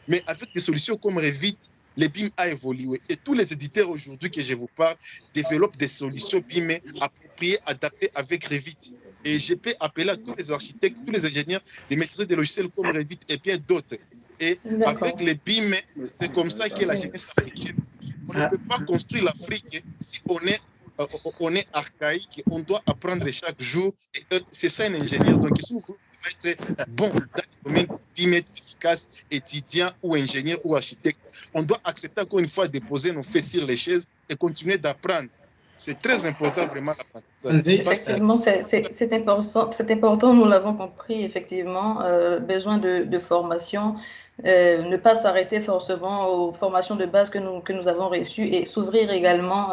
Mais avec des solutions comme Revit, le BIM a évolué et tous les éditeurs aujourd'hui que je vous parle développent des solutions BIM appropriées, adaptées avec Revit. Et je peux appeler à tous les architectes, tous les ingénieurs de maîtriser des logiciels comme Revit et bien d'autres. Et avec les BIM, c'est comme ça que la jeunesse africaine, on ne peut pas construire l'Afrique si on est archaïque, on doit apprendre chaque jour. C'est ça un ingénieur. Donc, si vous voulez être bon dans le domaine BIM, efficace, étudiant ou ingénieur ou architecte, on doit accepter encore une fois de poser nos faits sur les chaises et continuer d'apprendre. C'est très important vraiment l'apprentissage. Effectivement, c'est important, nous l'avons compris, effectivement, besoin de formation, ne pas s'arrêter forcément aux formations de base que nous avons reçues et s'ouvrir également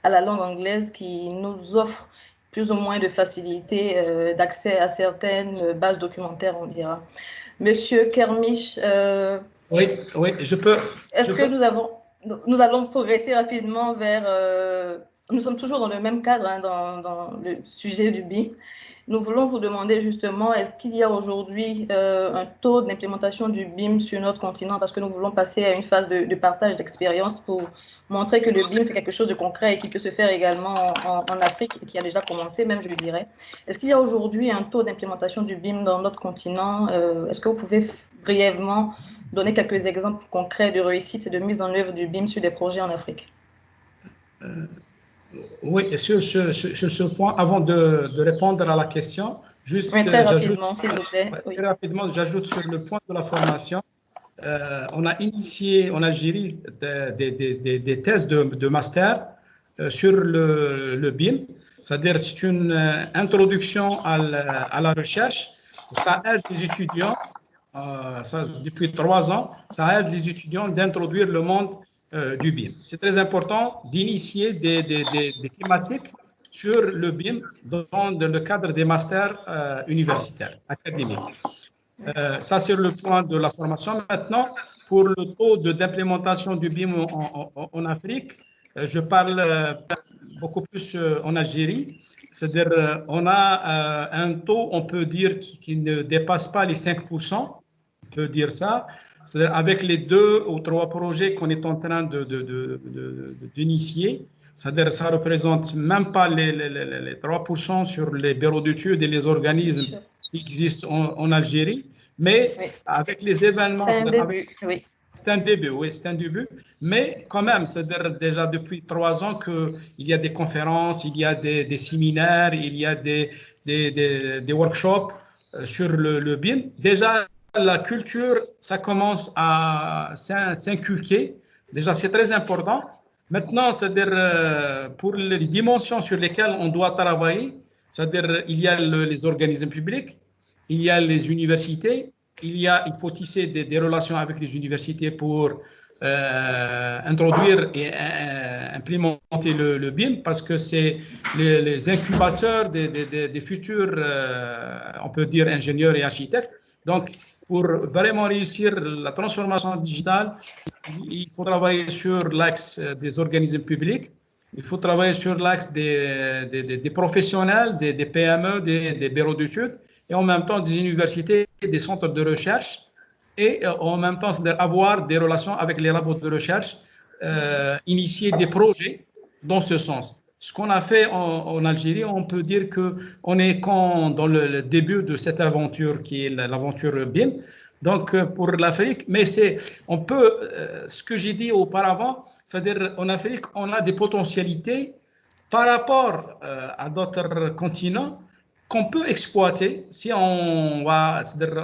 à la langue anglaise qui nous offre plus ou moins de facilité d'accès à certaines bases documentaires, on dira. Monsieur Kermiche, oui, je peux. Est-ce que nous allons progresser rapidement vers... nous sommes toujours dans le même cadre, hein, dans le sujet du BIM. Nous voulons vous demander justement, est-ce qu'il y a aujourd'hui un taux d'implémentation du BIM sur notre continent? Parce que nous voulons passer à une phase de partage d'expérience pour montrer que le BIM, c'est quelque chose de concret et qui peut se faire également en Afrique et qui a déjà commencé, même je le dirais. Est-ce qu'il y a aujourd'hui un taux d'implémentation du BIM dans notre continent? Est-ce que vous pouvez brièvement donner quelques exemples concrets de réussite et de mise en œuvre du BIM sur des projets en Afrique? Oui, sur ce point, avant de répondre à la question, juste très rapidement, s'il vous plaît. Très rapidement, j'ajoute sur le point de la formation. On a géré des thèses de master sur le BIM, c'est-à-dire c'est une introduction à la recherche. Ça aide les étudiants, depuis 3 ans, ça aide les étudiants d'introduire le monde du BIM. C'est très important d'initier des thématiques sur le BIM dans le cadre des masters universitaires, académiques. Ça, c'est le point de la formation. Maintenant, pour le taux d'implémentation du BIM en Afrique, je parle beaucoup plus en Algérie. C'est-à-dire, on a un taux, on peut dire, qui ne dépasse pas les 5%. On peut dire ça. C'est-à-dire, avec les 2 ou 3 projets qu'on est en train d'initier, c'est-à-dire, ça ne représente même pas les 3% sur les bureaux d'études et les organismes qui existent en Algérie. Mais oui, avec les événements... C'est un début, oui. C'est un début, oui, c'est un début. Mais quand même, c'est-à-dire déjà depuis 3 ans qu'il y a des conférences, il y a des séminaires, il y a des workshops sur le BIM. Déjà, la culture, ça commence à s'inculquer. Déjà, c'est très important. Maintenant, c'est-à-dire pour les dimensions sur lesquelles on doit travailler, c'est-à-dire il y a les organismes publics, il y a les universités, il faut tisser des relations avec les universités pour introduire et implémenter le BIM parce que c'est les incubateurs des futurs, on peut dire, ingénieurs et architectes. Donc, pour vraiment réussir la transformation digitale, il faut travailler sur l'axe des organismes publics, il faut travailler sur l'axe des professionnels, des PME, des bureaux d'études, et en même temps des universités, des centres de recherche, et en même temps avoir des relations avec les labos de recherche, initier des projets dans ce sens. Ce qu'on a fait en Algérie, on peut dire qu'on est dans le début de cette aventure qui est l'aventure BIM. Donc, pour l'Afrique, mais on peut, ce que j'ai dit auparavant, c'est-à-dire en Afrique, on a des potentialités par rapport à d'autres continents qu'on peut exploiter si on va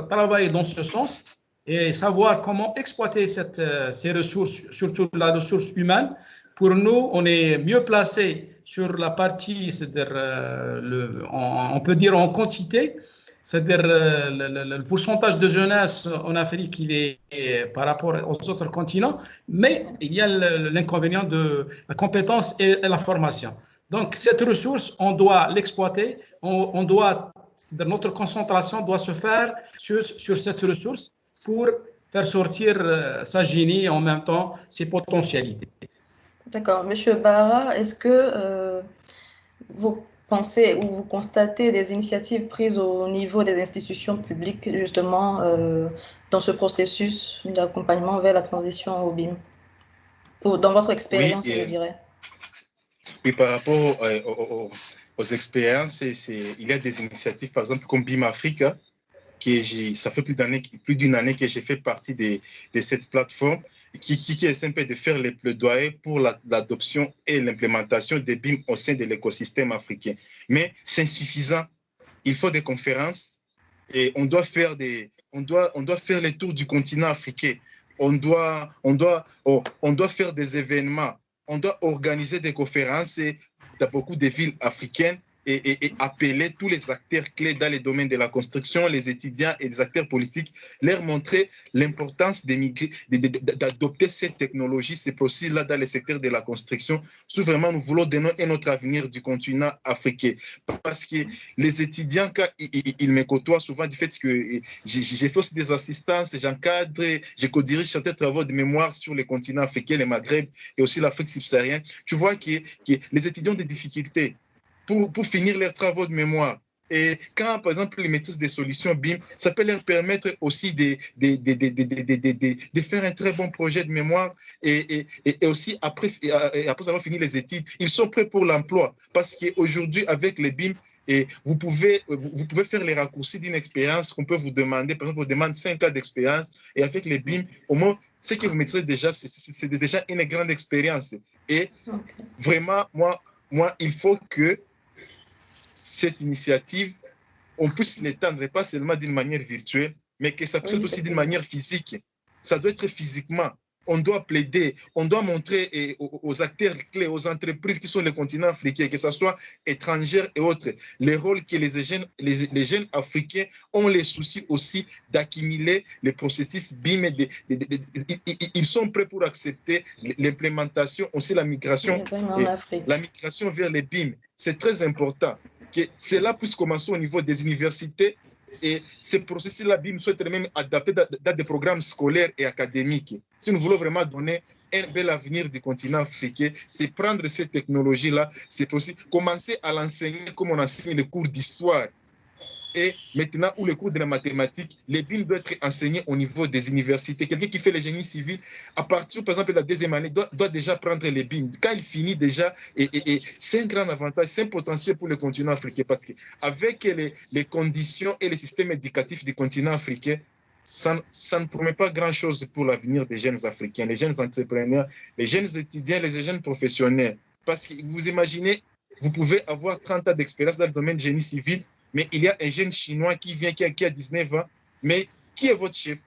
travailler dans ce sens et savoir comment exploiter ces ressources, surtout la ressource humaine. Pour nous, on est mieux placé sur la partie, c'est-à-dire, on peut dire en quantité, c'est-à-dire le pourcentage de jeunesse en Afrique, il est par rapport aux autres continents, mais il y a l'inconvénient de la compétence et la formation. Donc, cette ressource, on doit l'exploiter, notre concentration doit se faire sur cette ressource pour faire sortir sa génie et en même temps ses potentialités. D'accord. Monsieur Bara, est-ce que vous pensez ou vous constatez des initiatives prises au niveau des institutions publiques, justement, dans ce processus d'accompagnement vers la transition au BIM? Ou dans votre expérience, oui, je dirais. Oui, par rapport aux expériences, il y a des initiatives, par exemple, comme BIM Africa, ça fait plus d'une année que j'ai fait partie de cette plateforme qui essaie un peu de faire les plaidoyers pour l'adoption et l'implémentation des BIM au sein de l'écosystème africain. Mais c'est insuffisant. Il faut des conférences et on doit faire les tours du continent africain. On doit faire des événements. On doit organiser des conférences dans beaucoup de villes africaines et appeler tous les acteurs clés dans les domaines de la construction, les étudiants et les acteurs politiques, leur montrer l'importance d'adopter cette technologie, ces processus-là dans le secteur de la construction, si vraiment nous voulons donner un autre avenir du continent africain. Parce que les étudiants, quand ils me côtoient souvent du fait que j'ai fait aussi des assistances, j'encadre, je co-dirige certains travaux de mémoire sur les continents africains, le Maghreb et aussi l'Afrique subsaharienne, tu vois que les étudiants ont des difficultés pour finir leurs travaux de mémoire. Et quand, par exemple, ils maîtrisent des solutions BIM, ça peut leur permettre aussi de faire un très bon projet de mémoire et aussi, après avoir fini les études, ils sont prêts pour l'emploi. Parce qu'aujourd'hui, avec les BIM, vous pouvez faire les raccourcis d'une expérience qu'on peut vous demander. Par exemple, on demande 5 ans d'expérience et avec les BIM, au moins, ce que vous maîtrisez déjà, c'est déjà une grande expérience. Et vraiment, moi, il faut que cette initiative, on puisse l'étendre, pas seulement d'une manière virtuelle, mais que ça puisse être aussi d'une manière physique. Ça doit être physiquement. On doit plaider, on doit montrer aux acteurs clés, aux entreprises qui sont les continents africains, que ce soit étrangères et autres, les rôles que les jeunes africains ont les soucis aussi d'accumuler les processus BIM. Ils sont prêts pour accepter l'implémentation, aussi la migration vers les BIM. C'est très important. que cela puisse commencer au niveau des universités et ces processus-là, BIM souhaite même adapter dans des programmes scolaires et académiques. Si nous voulons vraiment donner un bel avenir du continent africain, c'est prendre ces technologies-là, c'est aussi commencer à l'enseigner comme on enseigne les cours d'histoire. Et maintenant, où le cours de la mathématique, les BIM doivent être enseignés au niveau des universités. Quelqu'un qui fait le génie civil, à partir, par exemple, de la deuxième année, doit déjà prendre les BIM. Quand il finit déjà, et c'est un grand avantage, c'est un potentiel pour le continent africain, parce qu'avec les conditions et les systèmes éducatifs du continent africain, ça ne promet pas grand-chose pour l'avenir des jeunes Africains, les jeunes entrepreneurs, les jeunes étudiants, les jeunes professionnels. Parce que vous imaginez, vous pouvez avoir 30 ans d'expérience dans le domaine du génie civil, mais il y a un jeune Chinois qui vient, qui a 19 ans, mais qui est votre chef?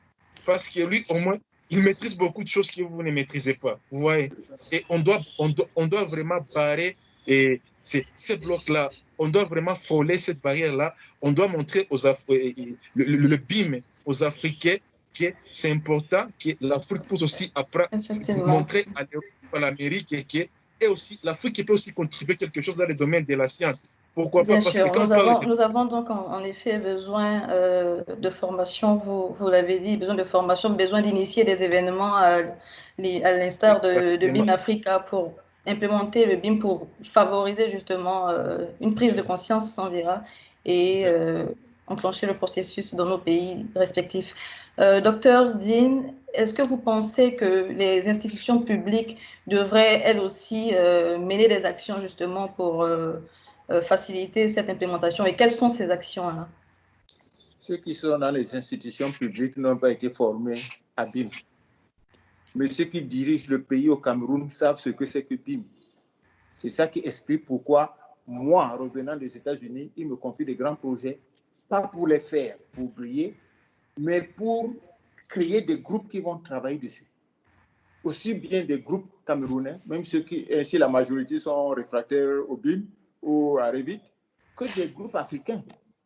Parce que lui, au moins, il maîtrise beaucoup de choses que vous ne maîtrisez pas. Vous voyez? Et on doit vraiment barrer ces blocs-là. On doit vraiment frôler cette barrière-là. On doit montrer le BIM aux Africains que c'est important, que l'Afrique peut aussi apprendre, montrer à l'Europe, à l'Amérique, et aussi l'Afrique peut aussi contribuer quelque chose dans le domaine de la science. Pourquoi pas? Parce que nous avons donc en effet besoin de formation, vous l'avez dit, besoin de formation, besoin d'initier des événements à l'instar de BIM Africa pour implémenter le BIM pour favoriser justement une prise de conscience, on dira, et enclencher le processus dans nos pays respectifs. Docteur Dean, est-ce que vous pensez que les institutions publiques devraient elles aussi mener des actions justement pour faciliter cette implémentation, et quelles sont ces actions-là? Ceux qui sont dans les institutions publiques n'ont pas été formés à BIM. Mais ceux qui dirigent le pays au Cameroun savent ce que c'est que BIM. C'est ça qui explique pourquoi, moi, en revenant des États-Unis, ils me confient des grands projets, pas pour les faire, pour briller, mais pour créer des groupes qui vont travailler dessus. Aussi bien des groupes camerounais, même ceux qui, si la majorité sont réfractaires au BIM, ou à Revit, que des groupes africains.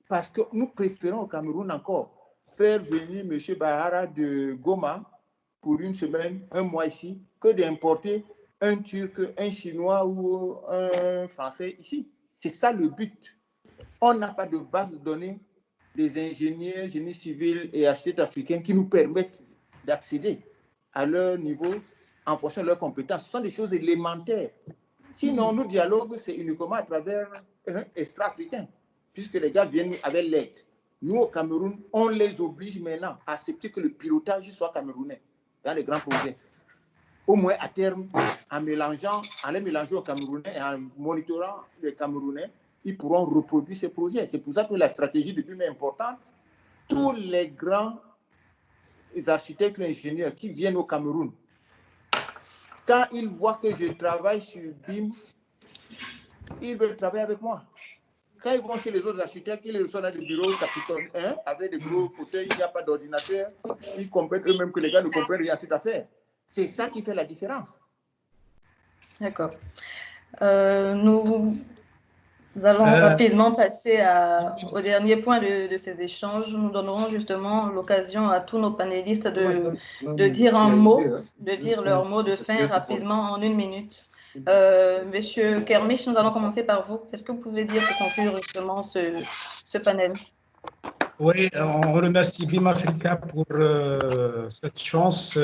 Parce que nous préférons au Cameroun encore faire venir M. Bahara de Goma pour une semaine, un mois ici, que d'importer un Turc, un Chinois ou un Français ici. C'est ça le but. On n'a pas de base de données des ingénieurs, génie civil et architectes africains qui nous permettent d'accéder à leur niveau en fonction de leurs compétences. Ce sont des choses élémentaires. Sinon, nos dialogues, c'est uniquement à travers un extra-africain, puisque les gars viennent avec l'aide. Nous, au Cameroun, on les oblige maintenant à accepter que le pilotage soit camerounais dans les grands projets. Au moins, à terme, en les mélangeant aux Camerounais et en monitorant les Camerounais, ils pourront reproduire ces projets. C'est pour ça que la stratégie de BIM est importante. Tous les grands architectes et ingénieurs qui viennent au Cameroun, quand ils voient que je travaille sur BIM, ils veulent travailler avec moi. Quand ils vont chez les autres architectes, ils sont dans des bureaux Capitole 1, avec des gros fauteuils, il n'y a pas d'ordinateur, ils comprennent eux-mêmes que les gars ne comprennent rien à cette affaire. C'est ça qui fait la différence. D'accord. Nous allons rapidement passer au dernier point de ces échanges. Nous donnerons justement l'occasion à tous nos panélistes de dire leur mot de fin rapidement en 1 minute. Monsieur Kermiche, nous allons commencer par vous. Est-ce que vous pouvez dire pour conclure justement ce panel? Oui, on remercie BIM Africa pour cette chance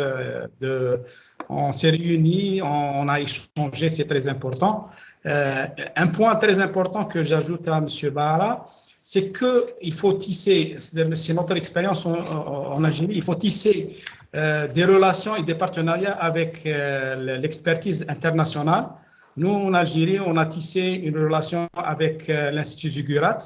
on s'est réunis, on a échangé, c'est très important. Un point très important que j'ajoute à M. Bahara, c'est qu'il faut tisser, c'est notre expérience en Algérie, il faut tisser des relations et des partenariats avec l'expertise internationale. Nous, en Algérie, on a tissé une relation avec l'Institut Zigurat,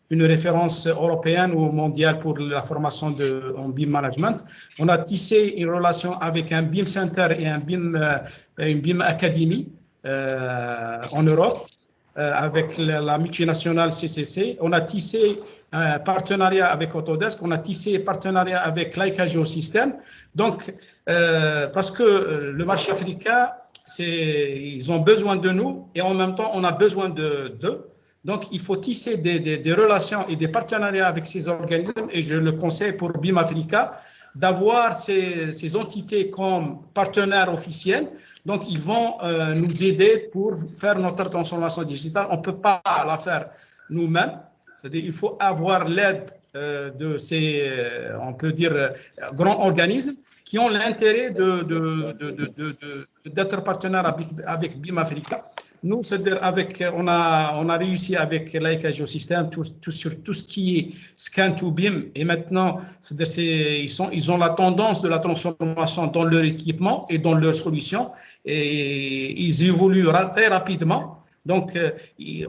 une référence européenne ou mondiale pour la formation en BIM management. On a tissé une relation avec un BIM Center et une BIM Academy en Europe, avec la multinationale CCC. On a tissé un partenariat avec Autodesk, on a tissé un partenariat avec Leica Geosystem. Donc, parce que le marché africain, ils ont besoin de nous et en même temps, on a besoin d'eux. Donc, il faut tisser des relations et des partenariats avec ces organismes et je le conseille pour BIM Africa d'avoir ces entités comme partenaires officiels. Donc, ils vont nous aider pour faire notre transformation digitale. On ne peut pas la faire nous-mêmes. C'est-à-dire qu'il faut avoir l'aide de ces, on peut dire, grands organismes qui ont l'intérêt d'être partenaires avec BIM Africa. Nous, c'est-à-dire on a réussi avec Leica Geosystem sur tout ce qui est scan to BIM, et maintenant, ils ont la tendance de la transformation dans leur équipement et dans leurs solutions, et ils évoluent très rapidement. Donc,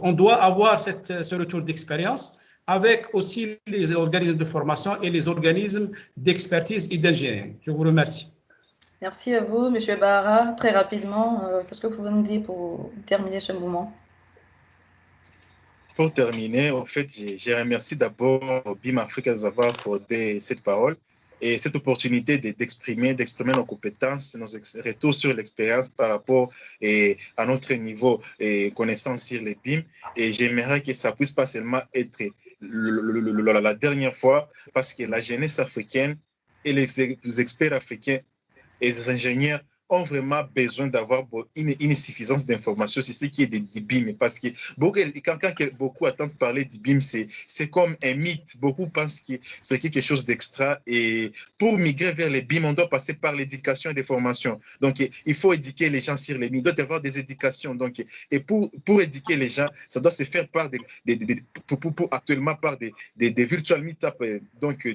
on doit avoir ce retour d'expérience avec aussi les organismes de formation et les organismes d'expertise et d'ingénierie. Je vous remercie. Merci à vous, M. Bahara. Très rapidement, qu'est-ce que vous pouvez nous dire pour terminer ce moment? Pour terminer, en fait, je remercie d'abord BIM Africa de nous avoir accordé cette parole et cette opportunité d'exprimer nos compétences, nos retours sur l'expérience par rapport à notre niveau et connaissance sur les BIM. Et j'aimerais que ça puisse pas seulement être la dernière fois, parce que la jeunesse africaine et les experts africains et les ingénieurs ont vraiment besoin d'avoir une suffisance d'informations sur ce qui est du BIM. Parce que quand beaucoup attendent parler du BIM, c'est comme un mythe. Beaucoup pensent que c'est quelque chose d'extra. Et pour migrer vers les BIM, on doit passer par l'éducation et des formations. Donc, il faut éduquer les gens sur les BIM. Il doit y avoir des éducations. Donc, et pour éduquer les gens, ça doit se faire par actuellement par des virtual meetup, donc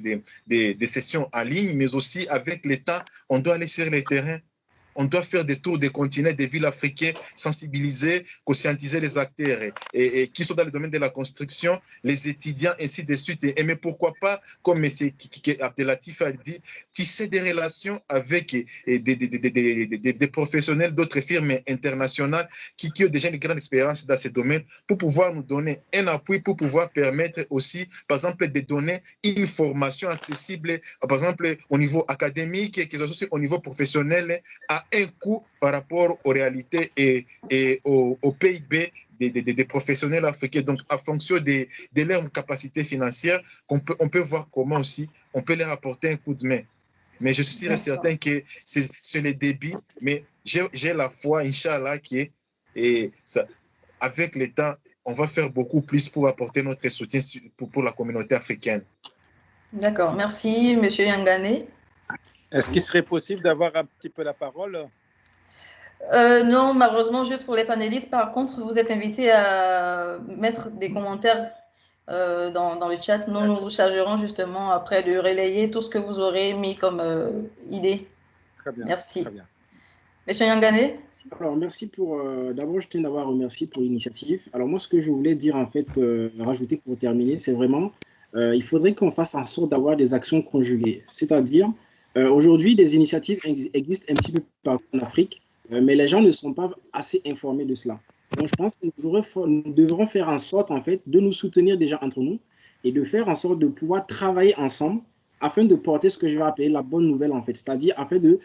des sessions en ligne, mais aussi avec l'État, on doit aller sur les terrains. On doit faire des tours des continents, des villes africaines, sensibiliser, conscientiser les acteurs et qui sont dans le domaine de la construction, les étudiants, ainsi de suite. Mais pourquoi pas, comme M. Abdelatif a dit, tisser des relations avec des professionnels d'autres firmes internationales qui ont déjà une grande expérience dans ces domaines pour pouvoir nous donner un appui, pour pouvoir permettre aussi, par exemple, de donner une formation accessible, par exemple, au niveau académique et aussi au niveau professionnel, à un coût par rapport aux réalités et au PIB des professionnels africains. Donc, en fonction de leurs capacités financières, on peut voir comment aussi on peut leur apporter un coup de main. Mais je suis sûr et certain que c'est les débits, mais j'ai la foi, Inch'Allah, avec le temps, on va faire beaucoup plus pour apporter notre soutien pour la communauté africaine. D'accord, merci, M. Yangane. Est-ce qu'il serait possible d'avoir un petit peu la parole? Non, malheureusement, juste pour les panélistes. Par contre, vous êtes invités à mettre des commentaires dans le chat. Nous nous chargerons justement après de relayer tout ce que vous aurez mis comme idée. Très bien. Merci. Très bien. Monsieur Yangane? Alors, merci pour... D'abord, je tiens d'avoir remercié pour l'initiative. Alors, moi, ce que je voulais dire, en fait, rajouter pour terminer, c'est vraiment, il faudrait qu'on fasse en sorte d'avoir des actions conjuguées. C'est-à-dire, aujourd'hui, des initiatives existent un petit peu partout en Afrique, mais les gens ne sont pas assez informés de cela. Donc, je pense que nous devrons faire en sorte, en fait, de nous soutenir déjà entre nous et de faire en sorte de pouvoir travailler ensemble afin de porter ce que je vais appeler la bonne nouvelle, en fait, c'est-à-dire afin de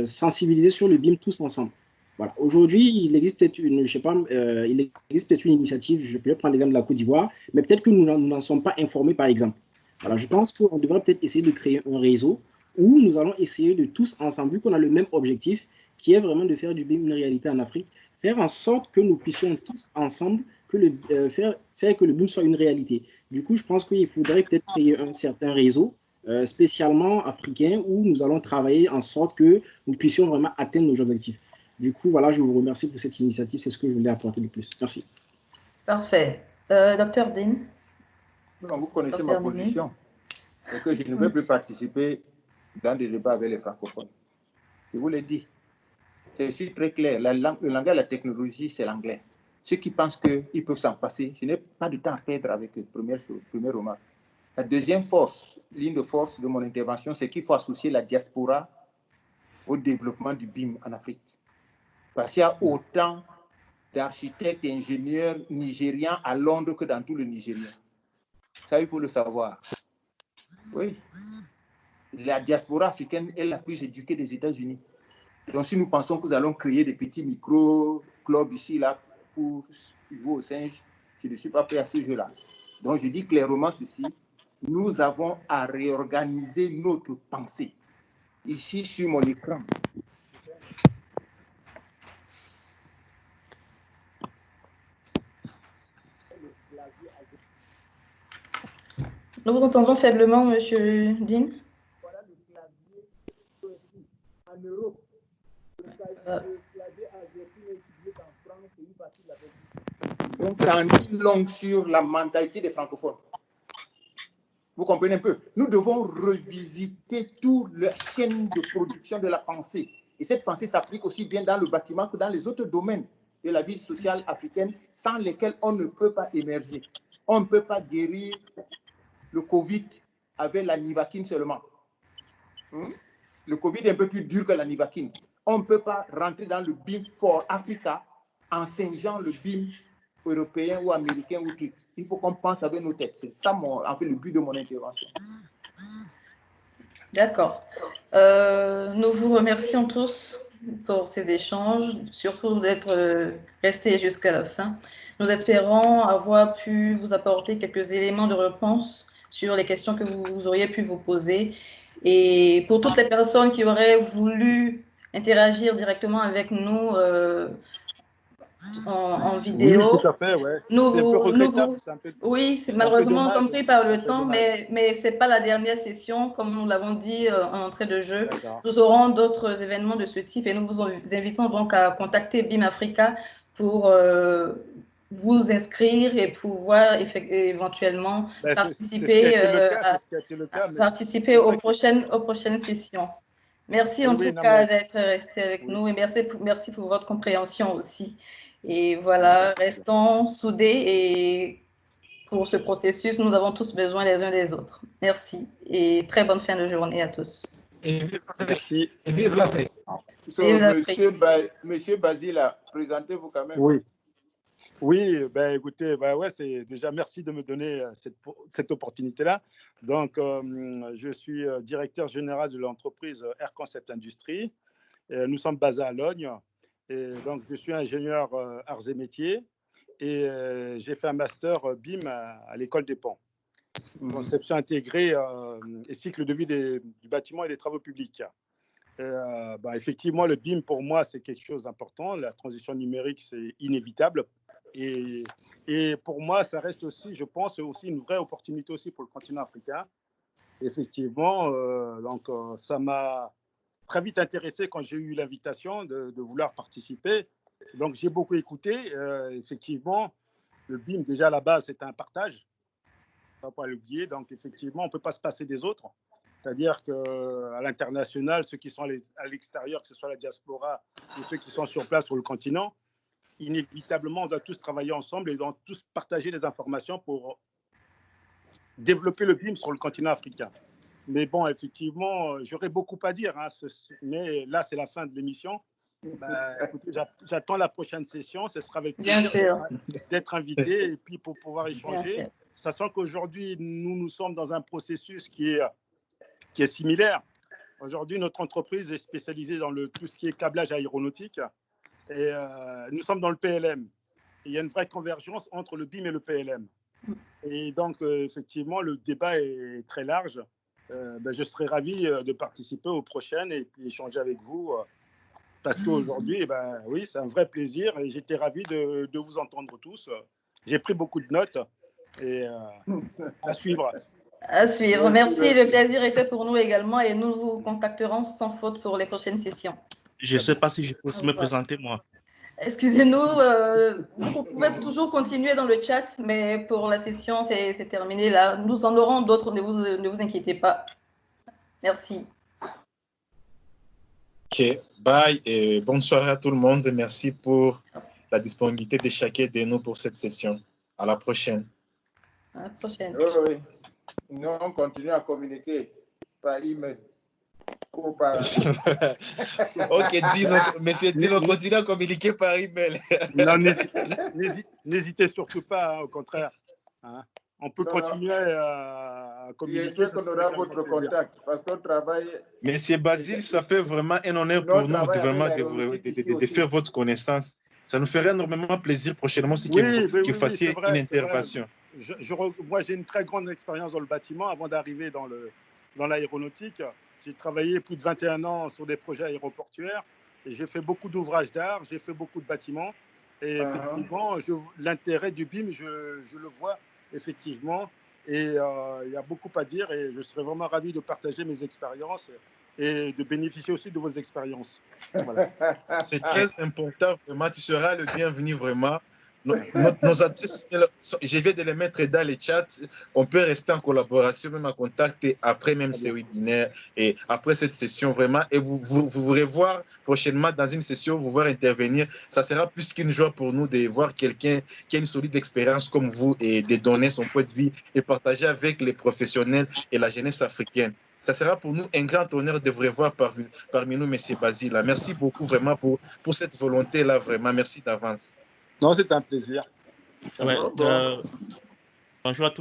sensibiliser sur le BIM tous ensemble. Voilà. Aujourd'hui, il existe peut-être une, je sais pas, il existe peut-être une initiative, je peux prendre l'exemple de la Côte d'Ivoire, mais peut-être que nous n'en sommes pas informés, par exemple. Voilà, je pense qu'on devrait peut-être essayer de créer un réseau où nous allons essayer de tous ensemble, vu qu'on a le même objectif, qui est vraiment de faire du BIM une réalité en Afrique, faire en sorte que nous puissions tous ensemble faire que le BIM soit une réalité. Du coup, je pense qu'il faudrait peut-être créer un certain réseau, spécialement africain, où nous allons travailler en sorte que nous puissions vraiment atteindre nos objectifs. Du coup, voilà, je vous remercie pour cette initiative. C'est ce que je voulais apporter de plus. Merci. Parfait. Docteur Dean? Non, vous connaissez ma position. C'est que je ne veux plus participer dans des débats avec les francophones. Je vous l'ai dit. C'est très clair. Le langage de la technologie, c'est l'anglais. Ceux qui pensent qu'ils peuvent s'en passer, je n'ai pas de temps à perdre avec eux. Première chose, première remarque. La deuxième ligne de force de mon intervention, c'est qu'il faut associer la diaspora au développement du BIM en Afrique. Parce qu'il y a autant d'architectes et ingénieurs nigérians à Londres que dans tout le Nigeria. Ça, il faut le savoir. Oui. La diaspora africaine est la plus éduquée des États-Unis. Donc, si nous pensons que nous allons créer des petits micro-clubs ici, là, pour jouer au singe, je ne suis pas prêt à ce jeu-là. Donc, je dis clairement ceci. Nous avons à réorganiser notre pensée. Ici, sur mon écran, Nous vous entendons faiblement, Monsieur Dean. Voilà le clavier en Europe. Le clavier argentin est utilisé en France et une partie de la Belgique. Donc, ça en dit long sur la mentalité des francophones. Vous comprenez un peu? Nous devons revisiter toute la chaîne de production de la pensée. Et cette pensée s'applique aussi bien dans le bâtiment que dans les autres domaines de la vie sociale africaine sans lesquels on ne peut pas émerger. On ne peut pas guérir le Covid avec la nivaquine seulement. Le Covid est un peu plus dur que la nivaquine. On ne peut pas rentrer dans le BIM for Africa en singeant le BIM européen ou américain ou truc. Il faut qu'on pense avec nos têtes. C'est ça le but de mon intervention. D'accord. Nous vous remercions tous pour ces échanges, surtout d'être restés jusqu'à la fin. Nous espérons avoir pu vous apporter quelques éléments de réponse sur les questions que vous auriez pu vous poser. Et pour toutes les personnes qui auraient voulu interagir directement avec nous en vidéo. Oui, tout à fait, ouais. C'est un peu regrettable. Oui, malheureusement, nous sommes pris par le temps, dommage. mais ce n'est pas la dernière session, comme nous l'avons dit en entrée de jeu. Nous aurons d'autres événements de ce type et nous vous invitons donc à contacter BIM Africa pour vous inscrire et pouvoir éventuellement participer aux prochaines sessions. Merci en tout cas d'être resté avec nous et merci pour votre compréhension aussi. Et voilà, restons soudés et pour ce processus, nous avons tous besoin les uns des autres. Merci et très bonne fin de journée à tous. Et vive l'Afrique. Monsieur Basile, présentez-vous quand même. Oui, ben écoutez, ouais, c'est déjà merci de me donner cette opportunité-là. Donc, je suis directeur général de l'entreprise Air Concept Industrie. Nous sommes basés à Logne. Et donc, je suis ingénieur arts et métiers et j'ai fait un master BIM à l'école des Ponts. Conception intégrée et cycle de vie du bâtiment et des travaux publics. Effectivement, le BIM, pour moi, c'est quelque chose d'important. La transition numérique, c'est inévitable. Et pour moi, ça reste aussi, je pense, aussi une vraie opportunité aussi pour le continent africain. Effectivement, ça m'a très vite intéressé quand j'ai eu l'invitation de vouloir participer. Donc, j'ai beaucoup écouté. Effectivement, le BIM, déjà à la base, c'est un partage. On ne va pas l'oublier. Donc, effectivement, on ne peut pas se passer des autres. C'est-à-dire qu'à l'international, ceux qui sont à l'extérieur, que ce soit la diaspora ou ceux qui sont sur place sur le continent, inévitablement, on doit tous travailler ensemble et on doit tous partager les informations pour développer le BIM sur le continent africain. Mais bon, effectivement, j'aurais beaucoup à dire, hein, mais là, c'est la fin de l'émission. Écoutez, j'attends la prochaine session. Ce sera avec plaisir d'être invité et puis pour pouvoir échanger. Sachant qu'aujourd'hui, nous sommes dans un processus qui est similaire. Aujourd'hui, notre entreprise est spécialisée dans tout ce qui est câblage aéronautique. Et nous sommes dans le PLM. Il y a une vraie convergence entre le BIM et le PLM. Et donc, effectivement, le débat est très large. Je serai ravi de participer aux prochaines et puis échanger avec vous. Parce qu'aujourd'hui, oui, c'est un vrai plaisir et j'étais ravi de vous entendre tous. J'ai pris beaucoup de notes et à suivre. À suivre. Merci, le plaisir était pour nous également et nous vous contacterons sans faute pour les prochaines sessions. Je ne sais pas si je peux me présenter, moi. Excusez-nous, vous pouvez toujours continuer dans le chat, mais pour la session, c'est terminé là. Nous en aurons d'autres, ne vous inquiétez pas. Merci. Ok, bye et bonne soirée à tout le monde. Merci pour la disponibilité de chacun de nous pour cette session. À la prochaine. À la prochaine. Oui. Nous, on continue à communiquer par email. Ok, monsieur Dino, continue à communiquer par email. Non, n'hésitez surtout pas, au contraire. Hein. On peut continuer à communiquer. J'espère qu'on aura votre contact parce qu'on travaille. Monsieur Basile, ça fait vraiment un honneur pour nous de faire votre connaissance. Ça nous ferait énormément plaisir prochainement si vous fassiez une intervention. Moi, j'ai une très grande expérience dans le bâtiment avant d'arriver dans l'aéronautique. J'ai travaillé plus de 21 ans sur des projets aéroportuaires et j'ai fait beaucoup d'ouvrages d'art, j'ai fait beaucoup de bâtiments. Et effectivement, l'intérêt du BIM, je le vois effectivement. Et il y a beaucoup à dire et je serais vraiment ravi de partager mes expériences et de bénéficier aussi de vos expériences. Voilà. C'est très important, vraiment. Tu seras le bienvenu, vraiment. Nos adresses, je vais de les mettre dans les chats. On peut rester en collaboration, même en contact, et après même ces webinaires et après cette session, vraiment. Et vous pourrez voir prochainement dans une session, vous voir intervenir. Ça sera plus qu'une joie pour nous de voir quelqu'un qui a une solide expérience comme vous et de donner son point de vue et partager avec les professionnels et la jeunesse africaine. Ça sera pour nous un grand honneur de vous revoir parmi nous, M. Basile. Merci beaucoup vraiment pour cette volonté-là, vraiment. Merci d'avance. Non, c'est un plaisir. Ouais, bonjour à tous.